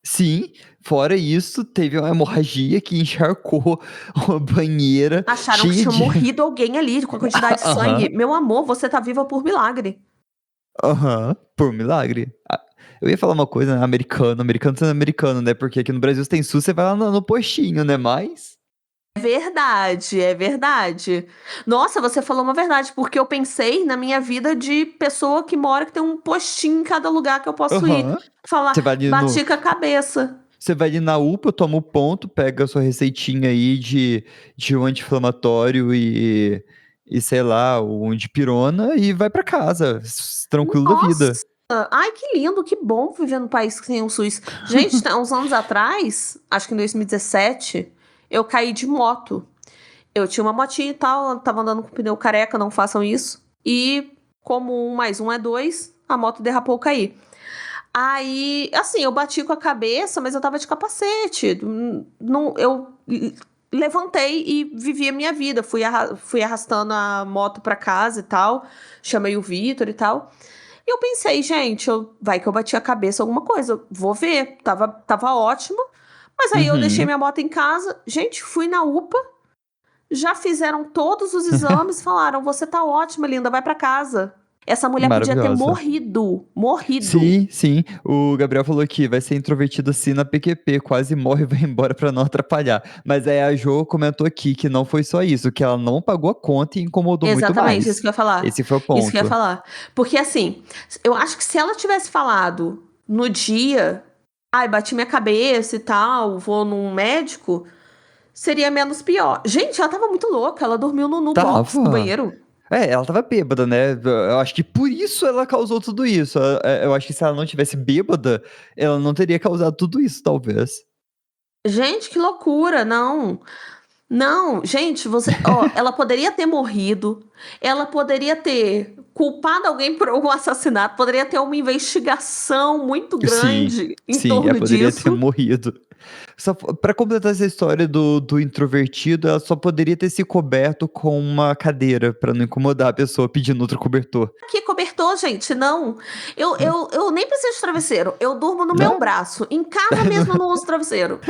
Sim, fora isso, teve uma hemorragia que encharcou uma banheira Acharam que cheia tinha de. morrido alguém ali com a quantidade de sangue. Aham, Meu amor, você tá viva por milagre. aham, por milagre. Eu ia falar uma coisa, né? Americano sendo americano, né? Porque aqui no Brasil você tem SUS, você vai lá no postinho, né? Mas. É verdade, é verdade. Nossa, você falou uma verdade, porque eu pensei na minha vida de pessoa que mora, que tem um postinho em cada lugar que eu posso ir. Aham. Você vai Falar, ali no. bati com a cabeça. Você vai ali na UPA, toma o ponto, pega a sua receitinha aí de um anti-inflamatório e sei lá, um dipirona e vai pra casa, tranquilo da vida. Nossa! Ai, que lindo, que bom viver num país que tem um SUS. Gente, há uns anos atrás, acho que em 2017, eu caí de moto. Eu tinha uma motinha e tal, tava andando com pneu careca, não façam isso. E como 1 mais 1 é 2, a moto derrapou, eu caí. Aí, assim, eu bati com a cabeça, mas eu tava de capacete. Não, eu levantei e vivi a minha vida. Fui arrastando a moto pra casa e tal. Chamei o Vitor e tal. E eu pensei, gente, vai que eu bati a cabeça alguma coisa. Vou ver. Tava ótimo. Mas aí eu deixei Uhum. minha moto em casa. Gente, fui na UPA. Já fizeram todos os exames. Falaram, você tá ótima, linda, vai pra casa. Essa mulher podia ter Maravilhosa. morrido. Morrido. Sim, sim. O Gabriel falou que vai ser introvertido assim na PQP, quase morre e vai embora pra não atrapalhar. Mas aí a Jo comentou aqui que não foi só isso, que ela não pagou a conta e incomodou muito Exatamente, isso mais. que eu ia falar. Esse foi o Isso que eu ia ponto. falar. Porque assim, eu acho que se ela tivesse falado no dia, ai, bati minha cabeça e tal, vou num médico, seria menos pior. Gente, ela tava muito louca, ela dormiu no box do Tava. banheiro. Ela tava bêbada, né? Eu acho que por isso ela causou tudo isso. Eu acho que se ela não tivesse bêbada, ela não teria causado tudo isso, talvez. Gente, que loucura, não. Não, gente, ó, ela poderia ter morrido, ela poderia ter culpado alguém por algum assassinato, poderia ter uma investigação muito Sim, grande em sim, ela torno poderia ter disso. morrido. Só pra completar essa história do introvertido, ela só poderia ter se coberto com uma cadeira pra não incomodar a pessoa pedindo outro cobertor. Que cobertor, gente? Não. Eu nem preciso de travesseiro. Eu durmo no meu Né? braço. Em casa mesmo eu não uso travesseiro.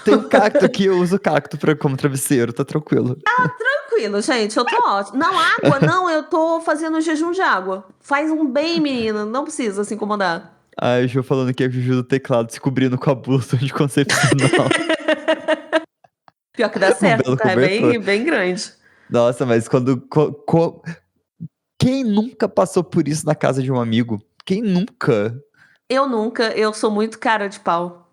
Tem um cacto aqui, eu uso o cacto como travesseiro, tá tranquilo. Tranquilo, gente. Eu tô ótimo. Não, água, não. Eu tô fazendo jejum de água. Faz um bem, menina. Não precisa se incomodar. A Ju falando que é Juju do teclado se cobrindo com a blusa anticoncepcional. Pior que dá Um certo, belo tá? É cobertor. bem grande. Nossa, mas quando. Quem nunca passou por isso na casa de um amigo? Quem nunca? Eu nunca. Eu sou muito cara de pau.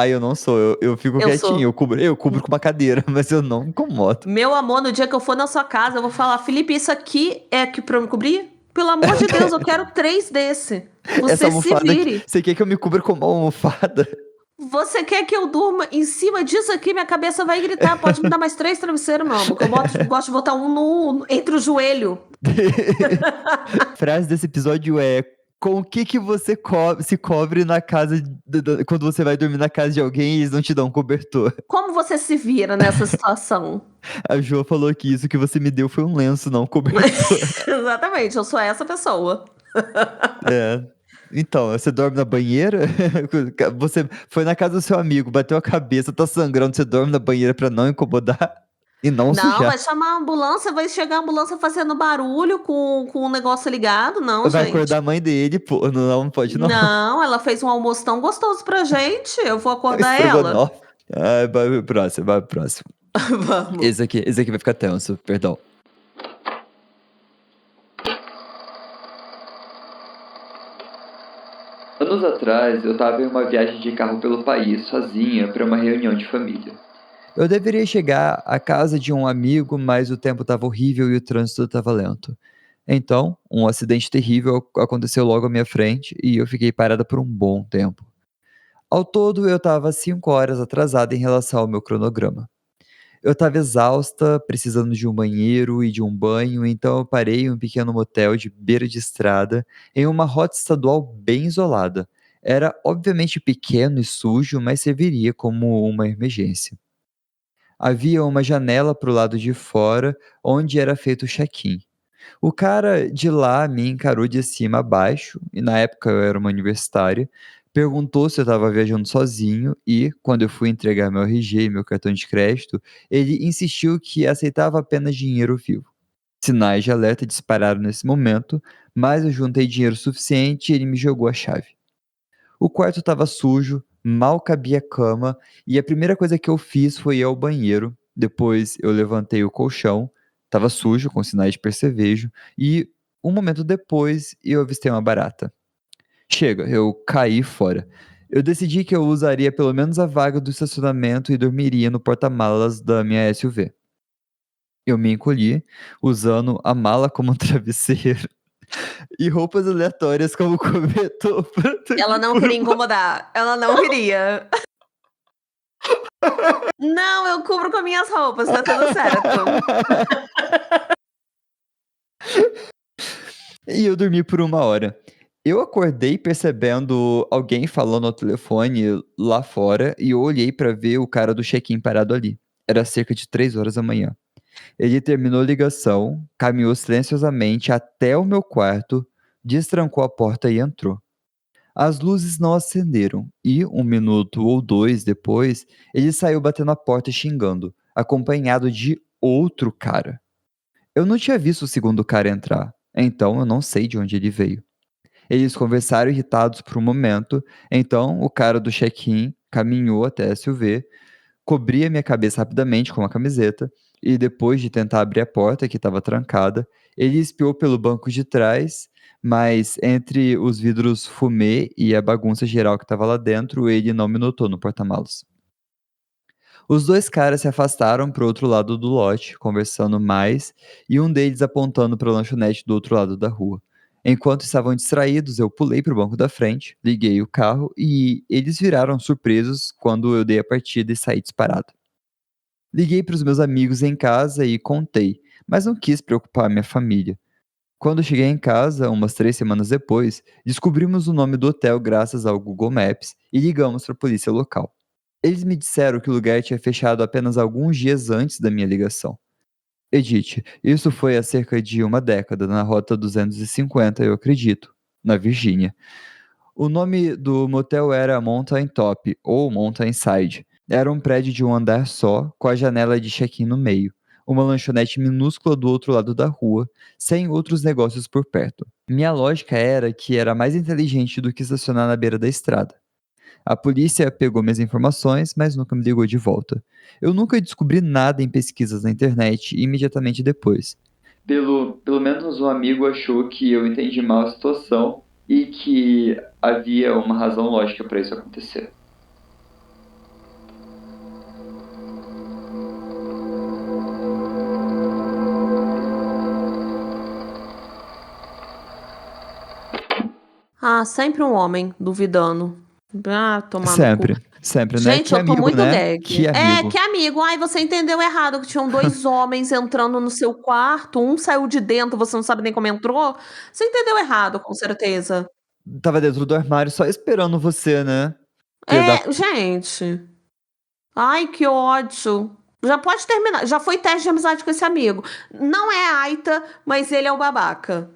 Eu não sou, eu fico Eu quietinho, sou. eu cubro com uma cadeira, mas eu não me incomodo. Meu amor, no dia que eu for na sua casa, eu vou falar: Felipe, isso aqui é que pra eu me cobrir? Pelo amor de Deus, eu quero 3 desse. Essa Você se almofada aqui, vire. você quer que eu me cubra com uma almofada? Você quer que eu durma em cima disso aqui? Minha cabeça vai gritar. Pode me dar mais 3 travesseiros, meu amor. Que eu gosto de botar um entre o joelho. Frase desse episódio é: com o que você se cobre na casa quando você vai dormir na casa de alguém e eles não te dão um cobertor? Como você se vira nessa situação? A Jo falou que isso que você me deu foi um lenço, não um cobertor. Exatamente, eu sou essa pessoa. É. Então, você dorme na banheira? Você foi na casa do seu amigo, bateu a cabeça, tá sangrando, você dorme na banheira pra não incomodar e não Não, sujar. vai chamar a ambulância, vai chegar a ambulância fazendo barulho com o negócio ligado. Não, Vai gente. acordar a mãe dele, pô, não pode não. Não, ela fez um almoço tão gostoso pra gente. Eu vou acordar ela. Estrogonofe. Vai pro próximo, vai pro próximo. Vamos. Esse aqui vai ficar tenso, perdão. Anos atrás, eu estava em uma viagem de carro pelo país, sozinha, para uma reunião de família. Eu deveria chegar à casa de um amigo, mas o tempo estava horrível e o trânsito estava lento. Então, um acidente terrível aconteceu logo à minha frente e eu fiquei parada por um bom tempo. Ao todo, eu estava 5 horas atrasada em relação ao meu cronograma. Eu estava exausta, precisando de um banheiro e de um banho, então eu parei em um pequeno motel de beira de estrada, em uma rota estadual bem isolada. Era obviamente pequeno e sujo, mas serviria como uma emergência. Havia uma janela para o lado de fora, onde era feito o check-in. O cara de lá me encarou de cima a baixo, e na época eu era uma universitária, perguntou se eu estava viajando sozinho e, quando eu fui entregar meu RG e meu cartão de crédito, ele insistiu que aceitava apenas dinheiro vivo. Sinais de alerta dispararam nesse momento, mas eu juntei dinheiro suficiente e ele me jogou a chave. O quarto estava sujo, mal cabia cama, e a primeira coisa que eu fiz foi ir ao banheiro. Depois eu levantei o colchão, estava sujo, com sinais de percevejo, e um momento depois eu avistei uma barata. Chega, eu caí fora. Eu decidi que eu usaria pelo menos a vaga do estacionamento e dormiria no porta-malas da minha SUV. Eu me encolhi, usando a mala como travesseiro e roupas aleatórias como cobertor pra Ela dormir não por queria uma. incomodar. Ela não queria. Não, eu cubro com minhas roupas, tá tudo certo. E eu dormi por 1 hora. Eu acordei percebendo alguém falando ao telefone lá fora e eu olhei pra ver o cara do check-in parado ali. Era cerca de 3 horas da manhã. Ele terminou a ligação, caminhou silenciosamente até o meu quarto, destrancou a porta e entrou. As luzes não acenderam e, 1 minuto ou 2 depois, ele saiu batendo a porta e xingando, acompanhado de outro cara. Eu não tinha visto o segundo cara entrar, então eu não sei de onde ele veio. Eles conversaram irritados por um momento, então o cara do check-in caminhou até a SUV, cobria minha cabeça rapidamente com uma camiseta e depois de tentar abrir a porta que estava trancada, ele espiou pelo banco de trás, mas entre os vidros fumê e a bagunça geral que estava lá dentro, ele não me notou no porta-malas. Os dois caras se afastaram para o outro lado do lote, conversando mais, e um deles apontando para a lanchonete do outro lado da rua. Enquanto estavam distraídos, eu pulei para o banco da frente, liguei o carro e eles viraram surpresos quando eu dei a partida e saí disparado. Liguei para os meus amigos em casa e contei, mas não quis preocupar minha família. Quando cheguei em casa, umas 3 semanas depois, descobrimos o nome do hotel graças ao Google Maps e ligamos para a polícia local. Eles me disseram que o lugar tinha fechado apenas alguns dias antes da minha ligação. Edith, isso foi há cerca de 1 década, na Rota 250, eu acredito, na Virgínia. O nome do motel era Mountain Top, ou Mountain Side. Era um prédio de um andar só, com a janela de check-in no meio. Uma lanchonete minúscula do outro lado da rua, sem outros negócios por perto. Minha lógica era que era mais inteligente do que estacionar na beira da estrada. A polícia pegou minhas informações, mas nunca me ligou de volta. Eu nunca descobri nada em pesquisas na internet imediatamente depois. Pelo menos um amigo achou que eu entendi mal a situação e que havia uma razão lógica para isso acontecer. Ah, sempre um homem duvidando. Ah, tomar no cu. Sempre, sempre, né? Gente, Que eu tô amigo, muito né? gag. Que É, amigo. que amigo. Ai, você entendeu errado que tinham dois homens entrando no seu quarto, um saiu de dentro, você não sabe nem como entrou. Você entendeu errado, com certeza. Tava dentro do armário só esperando você, né? Filha da... É, gente. Ai, que ódio. Já pode terminar. Já foi teste de amizade com esse amigo. Não é Aita, mas ele é o babaca.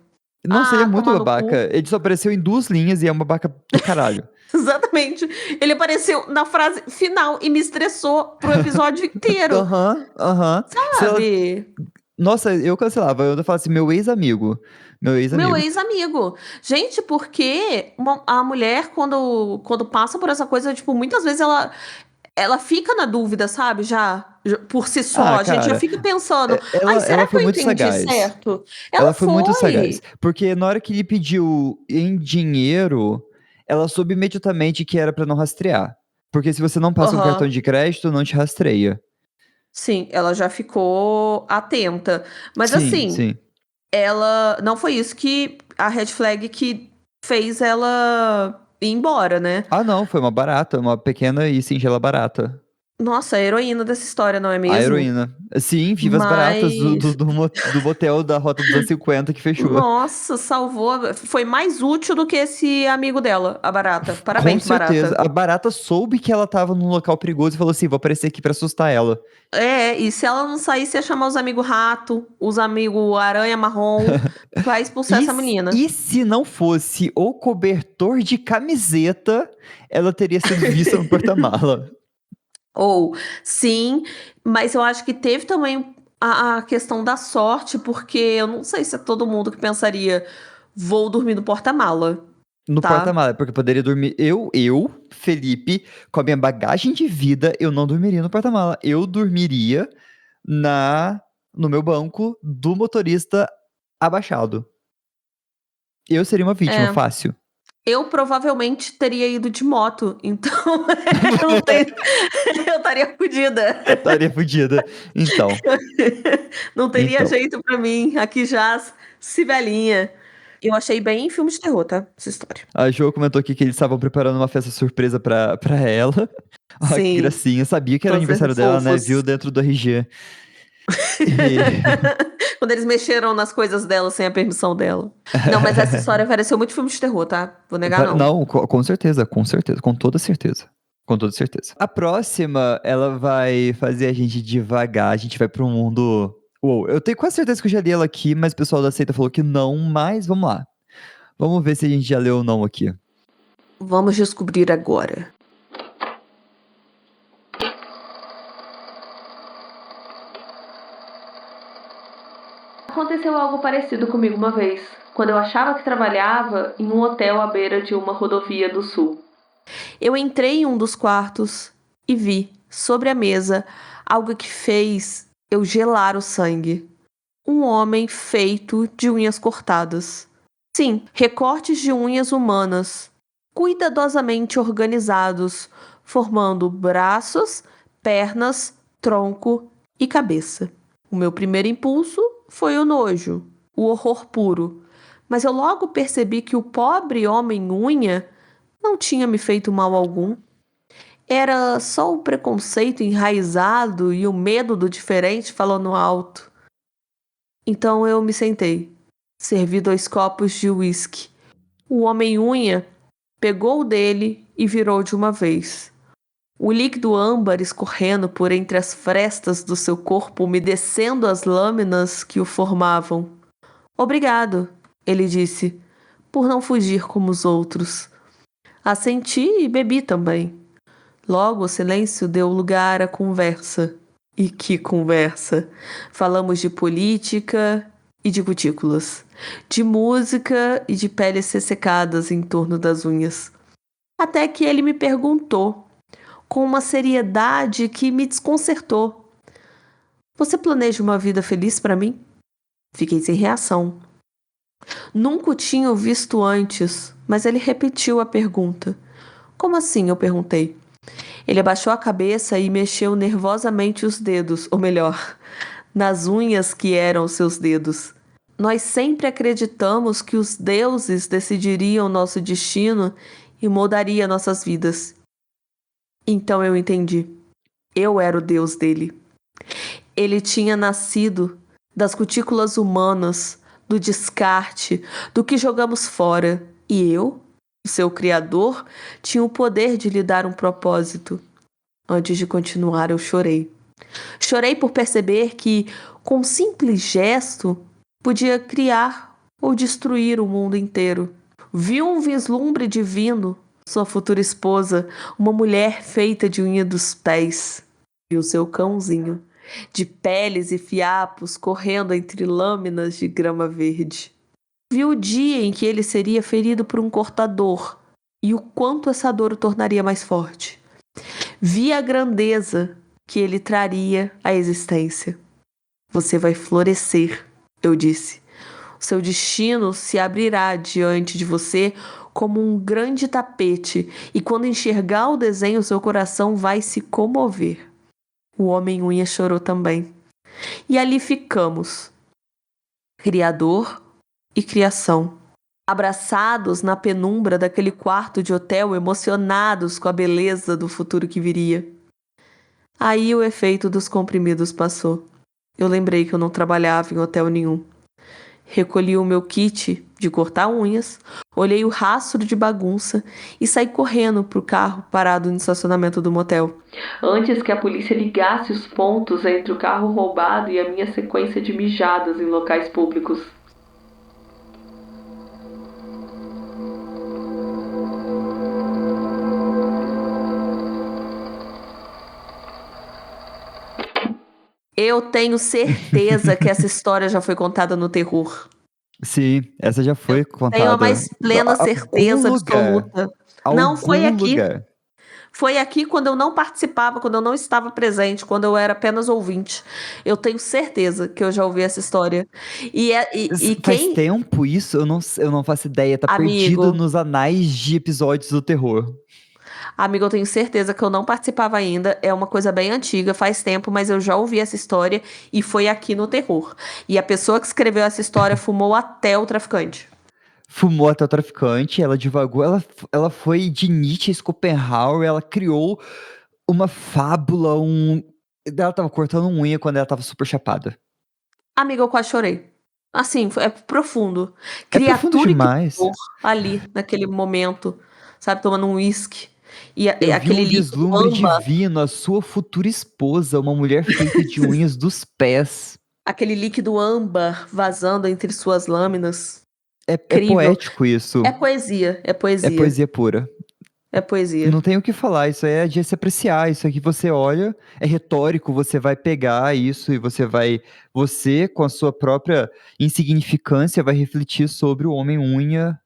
Nossa, ele é Ah, muito tomar no cu. babaca. Ele só apareceu em 2 linhas e é uma babaca do caralho. Exatamente. Ele apareceu na frase final e me estressou pro episódio inteiro, Aham, aham. Se ela... sabe? Nossa, eu cancelava. Eu falava assim, meu ex-amigo. Meu Meu ex-amigo. ex-amigo. Gente, porque a mulher, quando passa por essa coisa, tipo, muitas vezes ela fica na dúvida, sabe? Já por si Ah, só. A gente já cara, fica pensando, ai, ela será que foi eu muito entendi sagaz. certo? Ela Ela foi muito foi. sagaz. Porque na hora que ele pediu em dinheiro, ela soube imediatamente que era pra não rastrear. Porque se você não passa um cartão Aham. de crédito, não te rastreia. Sim, ela já ficou atenta. Mas Sim, assim, sim. ela. Não foi isso que a red flag que fez ela ir embora, né? Ah, não, foi uma barata, uma pequena e singela barata. Nossa, a heroína dessa história, não é A mesmo? heroína. Sim, viva as baratas Mas. do motel da Rota 250 que fechou. Nossa, salvou. Foi mais útil do que esse amigo dela, a barata. Com Parabéns, certeza. barata. A barata soube que ela tava num local perigoso e falou assim: vou aparecer aqui pra assustar ela. É, e se ela não saísse, ia chamar os amigos rato, os amigos aranha marrom, pra expulsar E, essa menina. e se não fosse o cobertor de camiseta, ela teria sido vista no porta-mala. Ou, sim, mas eu acho que teve também a questão da sorte, porque eu não sei se é todo mundo que pensaria, vou dormir no porta-mala, No tá? porta-mala, porque eu poderia dormir. Felipe, com a minha bagagem de vida, eu não dormiria no porta-mala. Eu dormiria na no meu banco do motorista abaixado. Eu seria uma vítima, É. fácil. Eu provavelmente teria ido de moto, então não tem, eu estaria fodida. Estaria fodida. Então, Não teria então. jeito pra mim. Aqui já, se velhinha. Eu achei bem filme de terror, tá? Essa história. A Jo comentou aqui que eles estavam preparando uma festa surpresa pra ela. Ah, que Sim, gracinha. Sabia que era todos aniversário dela, né? fofos. Viu dentro do RG. E... Quando eles mexeram nas coisas dela sem a permissão dela. Não, mas essa história pareceu muito filme de terror, tá? Vou negar, não. Não, com certeza, com certeza. Com toda certeza. Com toda certeza. A próxima, ela vai fazer a gente devagar. A gente vai pra um mundo... Uou, eu tenho quase certeza que eu já li ela aqui, mas o pessoal da seita falou que não. Mas vamos lá. Vamos ver se a gente já leu ou não aqui. Vamos descobrir agora. Aconteceu algo parecido comigo uma vez, quando eu achava que trabalhava em um hotel à beira de uma rodovia do sul. Eu entrei em um dos quartos e vi, sobre a mesa, algo que fez eu gelar o sangue. Um homem feito de unhas cortadas. Sim, recortes de unhas humanas, cuidadosamente organizados, formando braços, pernas, tronco e cabeça. O meu primeiro impulso foi o nojo, o horror puro, mas eu logo percebi que o pobre homem-unha não tinha me feito mal algum. Era só o preconceito enraizado e o medo do diferente falando alto. Então eu me sentei, servi 2 copos de uísque. O homem-unha pegou o dele e virou de uma vez. O líquido âmbar escorrendo por entre as frestas do seu corpo, umedecendo as lâminas que o formavam. Obrigado, ele disse, por não fugir como os outros. Assenti e bebi também. Logo o silêncio deu lugar à conversa. E que conversa! Falamos de política e de cutículas, de música e de peles ressecadas em torno das unhas. Até que ele me perguntou, com uma seriedade que me desconcertou: Você planeja uma vida feliz para mim? Fiquei sem reação. Nunca o tinha visto antes, mas ele repetiu a pergunta. Como assim? Eu perguntei. Ele abaixou a cabeça e mexeu nervosamente os dedos, ou melhor, nas unhas que eram seus dedos. Nós sempre acreditamos que os deuses decidiriam nosso destino e moldariam nossas vidas. Então eu entendi. Eu era o deus dele. Ele tinha nascido das cutículas humanas, do descarte, do que jogamos fora. E eu, o seu criador, tinha o poder de lhe dar um propósito. Antes de continuar, eu chorei. Chorei por perceber que, com um simples gesto, podia criar ou destruir o mundo inteiro. Vi um vislumbre divino, sua futura esposa, uma mulher feita de unha dos pés, e o seu cãozinho, de peles e fiapos correndo entre lâminas de grama verde. Vi o dia em que ele seria ferido por um cortador e o quanto essa dor o tornaria mais forte. Vi a grandeza que ele traria à existência. Você vai florescer, eu disse. O seu destino se abrirá diante de você como um grande tapete, e quando enxergar o desenho, seu coração vai se comover. O homem-unha chorou também. E ali ficamos, Criador e criação, abraçados na penumbra daquele quarto de hotel, emocionados com a beleza do futuro que viria. Aí o efeito dos comprimidos passou. Eu lembrei que eu não trabalhava em hotel nenhum. Recolhi o meu kit de cortar unhas, olhei o rastro de bagunça e saí correndo pro carro parado no estacionamento do motel. Antes que a polícia ligasse os pontos entre o carro roubado e a minha sequência de mijadas em locais públicos. Eu tenho certeza que essa história já foi contada no terror. Sim, essa já foi contada. Tenho a mais plena certeza absoluta. Não foi aqui. Lugar. Foi aqui quando eu não participava, quando eu não estava presente, quando eu era apenas ouvinte. Eu tenho certeza que eu já ouvi essa história. E Faz quem... tempo isso? Eu não faço ideia. Tá Amigo. perdido nos anais de episódios do terror. Amigo, eu tenho certeza que eu não participava ainda. É uma coisa bem antiga, faz tempo, mas eu já ouvi essa história e foi aqui no terror. E a pessoa que escreveu essa história fumou até o traficante. fumou até o traficante, ela divagou, ela foi de Nietzsche a Schopenhauer, ela criou uma fábula, ela tava cortando unha quando ela tava super chapada. Amiga, eu quase chorei. Assim, é profundo. É profundo Criatura e demais. criador ali, naquele momento, sabe, tomando um uísque. E Eu vi um aquele líquido vislumbre âmbar, divino, a sua futura esposa, uma mulher feita de unhas dos pés. aquele líquido âmbar vazando entre suas lâminas. É Incrível. poético isso. É poesia, é É poesia, poesia pura. é poesia. Não tem o que falar, isso aí é de se apreciar. Isso aqui você olha, é retórico, você vai pegar isso e você, com a sua própria insignificância, vai refletir sobre o homem-unha.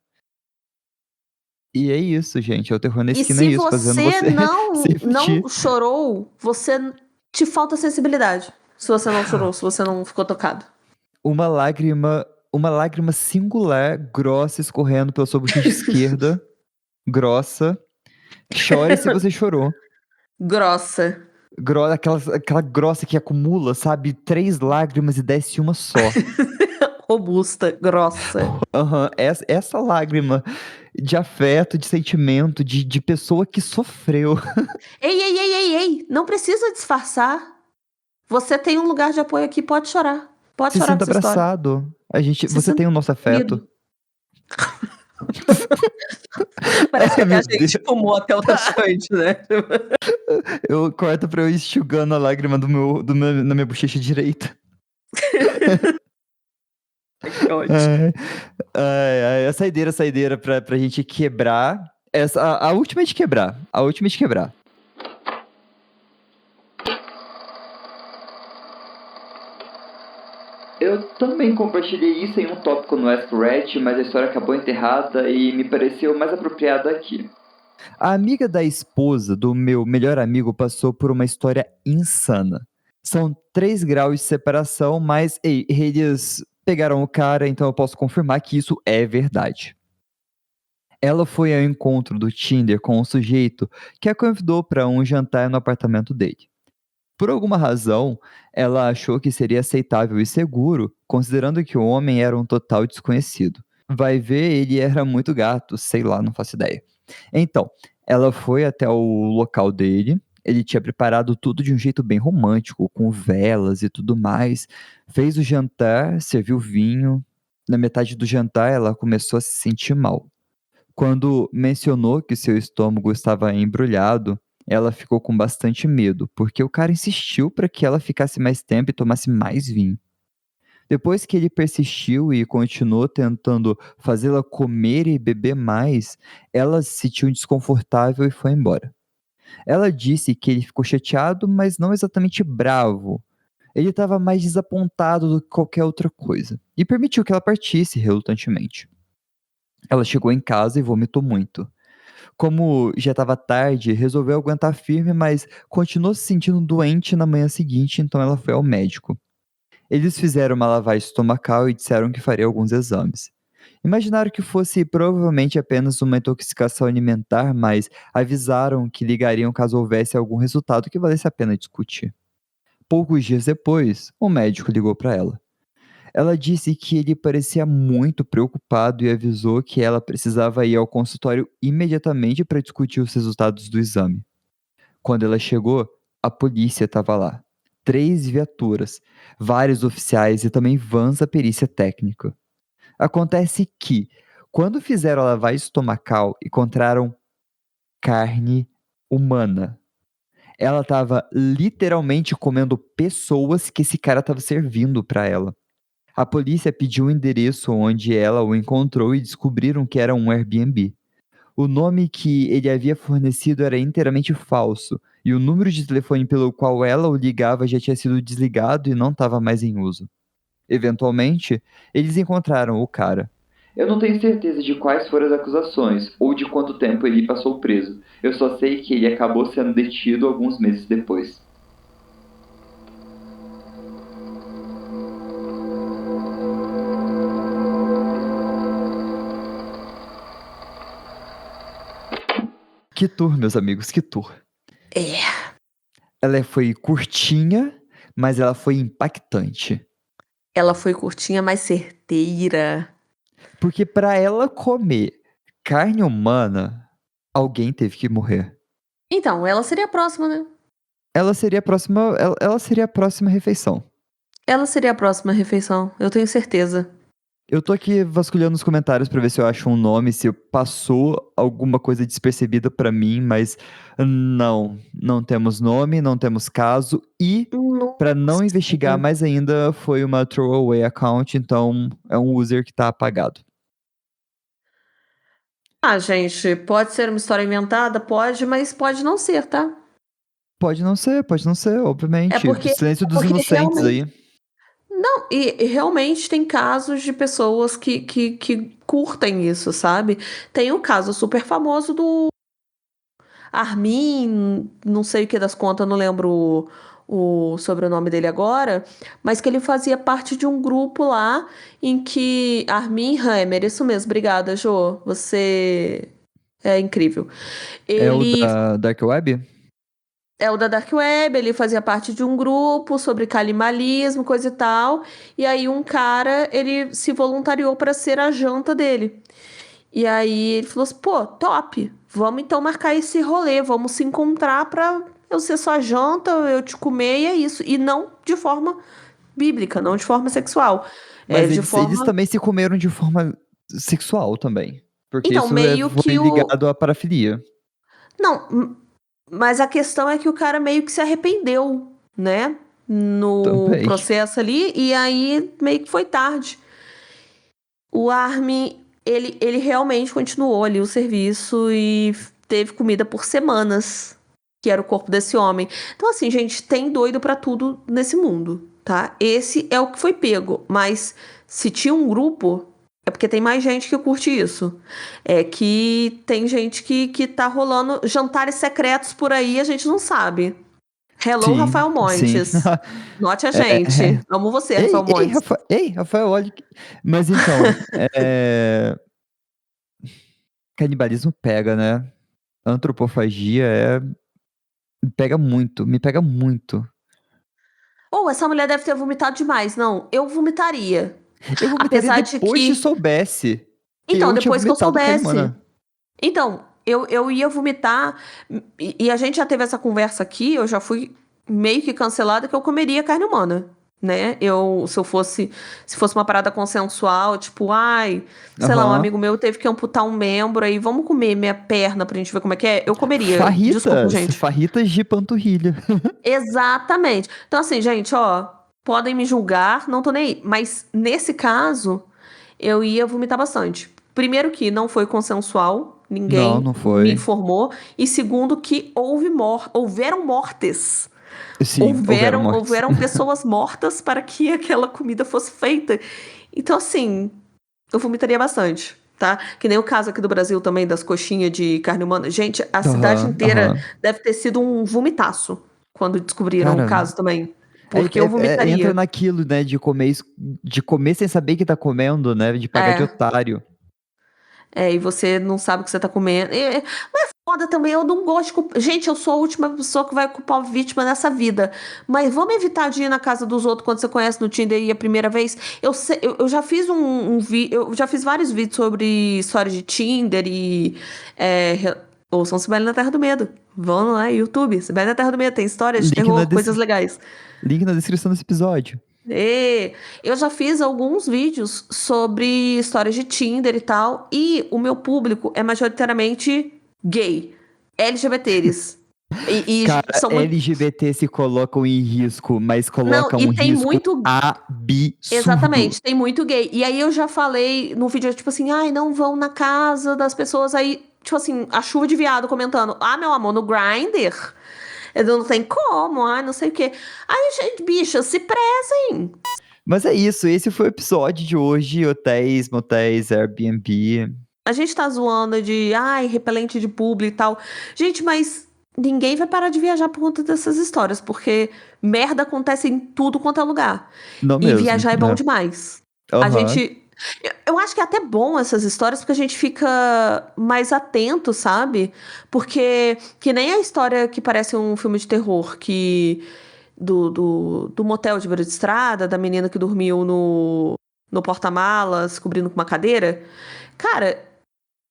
E é isso, gente. É o terror na E esquina, é se isso, fazendo você você se não refletir. chorou, te falta sensibilidade. Se você não chorou, se você não ficou tocado. Uma lágrima, uma lágrima singular, grossa, escorrendo pela sua bochecha esquerda, grossa. Chore se você chorou. Grossa. Aquela grossa que acumula, sabe? 3 lágrimas e desce uma só. Robusta, grossa. Aham, essa lágrima de afeto, de sentimento, de pessoa que sofreu. Ei, ei, ei, ei, ei! Não precisa disfarçar. Você tem um lugar de apoio aqui, pode chorar. Pode Se chorar com sinta essa história. abraçado. Se Você sinta tem o nosso afeto. acolhido. Parece que Ai, até a meu gente Deus. fumou até o traficante, né? Eu corto pra eu ir enxugando a lágrima na minha bochecha direita. Que ódio. Ai, ai, a saideira pra gente quebrar. A última é de quebrar. A última é de quebrar. Eu também compartilhei isso em um tópico no Ask Reddit, mas a história acabou enterrada e me pareceu mais apropriado aqui. A amiga da esposa do meu melhor amigo passou por uma história insana. São 3 graus de separação, mas ei, eles pegaram o cara, então eu posso confirmar que isso é verdade. Ela foi ao encontro do Tinder com um sujeito que a convidou para um jantar no apartamento dele. Por alguma razão, ela achou que seria aceitável e seguro, considerando que o homem era um total desconhecido. Vai ver, ele era muito gato, sei lá, não faço ideia. Então, ela foi até o local dele, ele tinha preparado tudo de um jeito bem romântico, com velas e tudo mais. Fez o jantar, serviu vinho. Na metade do jantar, ela começou a se sentir mal. Quando mencionou que seu estômago estava embrulhado, ela ficou com bastante medo, porque o cara insistiu para que ela ficasse mais tempo e tomasse mais vinho. Depois que ele persistiu e continuou tentando fazê-la comer e beber mais, ela se sentiu desconfortável e foi embora. Ela disse que ele ficou chateado, mas não exatamente bravo. Ele estava mais desapontado do que qualquer outra coisa, e permitiu que ela partisse relutantemente. Ela chegou em casa e vomitou muito. Como já estava tarde, resolveu aguentar firme, mas continuou se sentindo doente na manhã seguinte, então ela foi ao médico. Eles fizeram uma lavagem estomacal e disseram que faria alguns exames. Imaginaram que fosse provavelmente apenas uma intoxicação alimentar, mas avisaram que ligariam caso houvesse algum resultado que valesse a pena discutir. Poucos dias depois, o médico ligou para ela. Ela disse que ele parecia muito preocupado e avisou que ela precisava ir ao consultório imediatamente para discutir os resultados do exame. Quando ela chegou, a polícia estava lá. 3 viaturas, vários oficiais e também vans da perícia técnica. Acontece que, quando fizeram a lavagem estomacal, encontraram carne humana. Ela estava literalmente comendo pessoas que esse cara estava servindo para ela. A polícia pediu o endereço onde ela o encontrou e descobriram que era um Airbnb. O nome que ele havia fornecido era inteiramente falso, e o número de telefone pelo qual ela o ligava já tinha sido desligado e não estava mais em uso. Eventualmente, eles encontraram o cara. Eu não tenho certeza de quais foram as acusações ou de quanto tempo ele passou preso. Eu só sei que ele acabou sendo detido alguns meses depois. Que tour, meus amigos, que tour. É. Ela foi curtinha, mas ela foi impactante. Ela foi curtinha, mas certeira. Porque pra ela comer carne humana, alguém teve que morrer. Então, ela seria a próxima, né? Ela seria a próxima, ela seria a próxima refeição. Ela seria a próxima refeição, eu tenho certeza. Eu tô aqui vasculhando os comentários pra ver se eu acho um nome, se passou alguma coisa despercebida pra mim, mas não temos nome, não temos caso e pra não Nossa. investigar mais ainda foi uma throwaway account, então é um user que tá apagado. Ah, gente, pode ser uma história inventada? Pode, mas pode não ser, tá? Pode não ser, É obviamente. porque, Silêncio é dos porque inocentes realmente. aí. Não, e realmente tem casos de pessoas que curtem isso, sabe? Tem o caso super famoso do Armin, não sei o que das contas, não lembro o sobrenome dele agora, mas que ele fazia parte de um grupo lá em que Armin Hammer, isso mesmo, obrigada, Jô, você é incrível. É o Ele da Dark Web? é o da Dark Web, ele fazia parte de um grupo sobre canibalismo, coisa e tal, e aí um cara, ele se voluntariou para ser a janta dele. E aí ele falou assim, pô, top, vamos então marcar esse rolê, vamos se encontrar pra eu ser sua janta, eu te comer e é isso. E não de forma bíblica, não de forma sexual. É Mas de eles forma. também se comeram de forma sexual também. Porque Então, isso meio foi que o. ligado à parafilia. Não, mas a questão é que o cara meio que se arrependeu, né? No Também. processo ali, e aí meio que foi tarde. O Armin, ele realmente continuou ali o serviço e teve comida por semanas, que era o corpo desse homem. Então, assim, gente, tem doido pra tudo nesse mundo, tá? Esse é o que foi pego, mas se tinha um grupo, é porque tem mais gente que curte isso. É que tem gente que tá rolando jantares secretos por aí, a gente não sabe. Hello, Sim, Rafael sim. Montes. Note a É, gente. Amo você, Ei, Rafael Montes. Rafael, olha. Mas então, canibalismo pega, né? Antropofagia pega muito, me pega muito. Ou essa mulher deve ter vomitado demais. Não, eu vomitaria. Eu vomitaria Apesar de depois se que. soubesse que Então, eu tinha depois que eu vomitado carne soubesse. humana. Então, eu ia vomitar. E a gente já teve essa conversa aqui. Eu já fui meio que cancelada que eu comeria carne humana. Né? Se eu fosse. Se fosse uma parada consensual, tipo, ai, sei lá, um Aham. amigo meu teve que amputar um membro aí, vamos comer minha perna pra gente ver como é que é? Eu comeria. Desculpa, Farritas, gente. farritas de panturrilha. Exatamente. Então, assim, gente, ó, podem me julgar, não tô nem aí. Mas nesse caso, eu ia vomitar bastante. Primeiro que não foi consensual, Não, ninguém não me foi. informou. E segundo que houveram mortes. Sim, houveram mortes. Houveram pessoas mortas para que aquela comida fosse feita. Então, assim, eu vomitaria bastante. Tá? Que nem o caso aqui do Brasil também das coxinhas de carne humana. Gente, a cidade Aham, inteira aham. deve ter sido um vomitaço quando descobriram o Cara, caso também. Porque eu entra vomitaria. naquilo, né, de comer sem saber que tá comendo, né, de pagar de É, otário. e você não sabe o que você tá comendo. Mas é foda também, eu não gosto de culpar. Gente, eu sou a última pessoa que vai culpar a vítima nessa vida. Mas vamos evitar de ir na casa dos outros quando você conhece no Tinder e a primeira vez. Eu já fiz eu já fiz vários vídeos sobre histórias de Tinder e. Ouçam Sibeli na Terra do Medo. Vão lá, YouTube. Sibeli na Terra do Medo. Tem histórias de Link na, terror, des- coisas legais. link na descrição desse episódio. Eu já fiz alguns vídeos sobre histórias de Tinder e tal, e o meu público é majoritariamente gay, LGBTs. E Cara, são muito. LGBT se colocam em risco, mas Não, colocam e um tem risco muito. absurdo. Exatamente, tem muito gay. E aí eu já falei no vídeo, tipo assim, ai, não vão na casa das pessoas aí, tipo assim, a chuva de viado comentando, ah, meu amor, no Grindr. Não tem como, ai, não sei o quê. Ai, gente, bicha, se prezem. Mas é isso, esse foi o episódio de hoje, hotéis, motéis, Airbnb. A gente tá zoando de, ai, repelente de publi e tal. Gente, mas ninguém vai parar de viajar por conta dessas histórias, porque merda acontece em tudo quanto é lugar. Não E mesmo, viajar é bom né? demais. A Aham. gente. Eu acho que é até bom essas histórias, porque a gente fica mais atento, sabe? Porque, que nem a história que parece um filme de terror, do motel de beira de estrada, da menina que dormiu no no porta-malas, cobrindo com uma cadeira. Cara,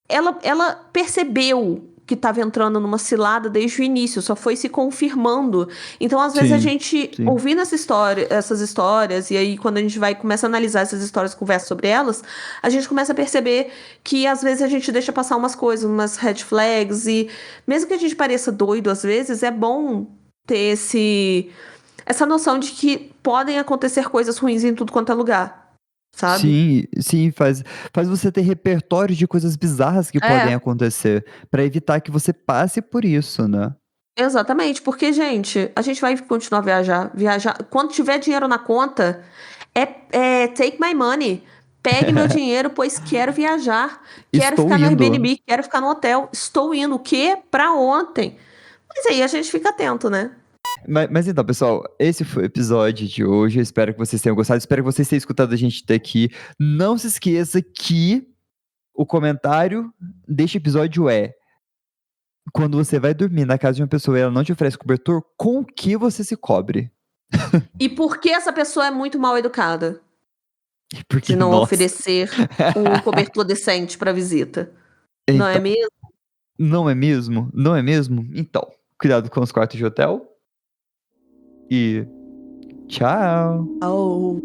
ela percebeu que estava entrando numa cilada desde o início, só foi se confirmando. Então, às vezes, a Sim, gente, sim. ouvindo essas histórias, e aí quando a gente começa a analisar essas histórias, conversa sobre elas, a gente começa a perceber que, às vezes, a gente deixa passar umas coisas, umas red flags, e mesmo que a gente pareça doido, às vezes, é bom ter essa noção de que podem acontecer coisas ruins em tudo quanto é lugar, sabe? Sim, faz você ter repertório de coisas bizarras que podem É. acontecer, pra evitar que você passe por isso, né. Exatamente, porque, gente, a gente vai continuar a viajar. Quando tiver dinheiro na conta, take my money. Pegue meu dinheiro, pois quero viajar. Quero Estou ficar no indo. Airbnb, quero ficar no hotel. Estou indo. O quê? Pra ontem. Mas aí a gente fica atento, né? Mas então, pessoal, esse foi o episódio de hoje. Eu espero que vocês tenham gostado. Espero que vocês tenham escutado a gente até aqui. Não se esqueça que o comentário deste episódio é: quando você vai dormir na casa de uma pessoa e ela não te oferece cobertor, com o que você se cobre? E por que essa pessoa é muito mal educada Porque, de não nossa. oferecer um cobertor decente pra visita? Não é Então, mesmo? não é mesmo? Não é mesmo? Então, cuidado com os quartos de hotel. E tchau. Oh.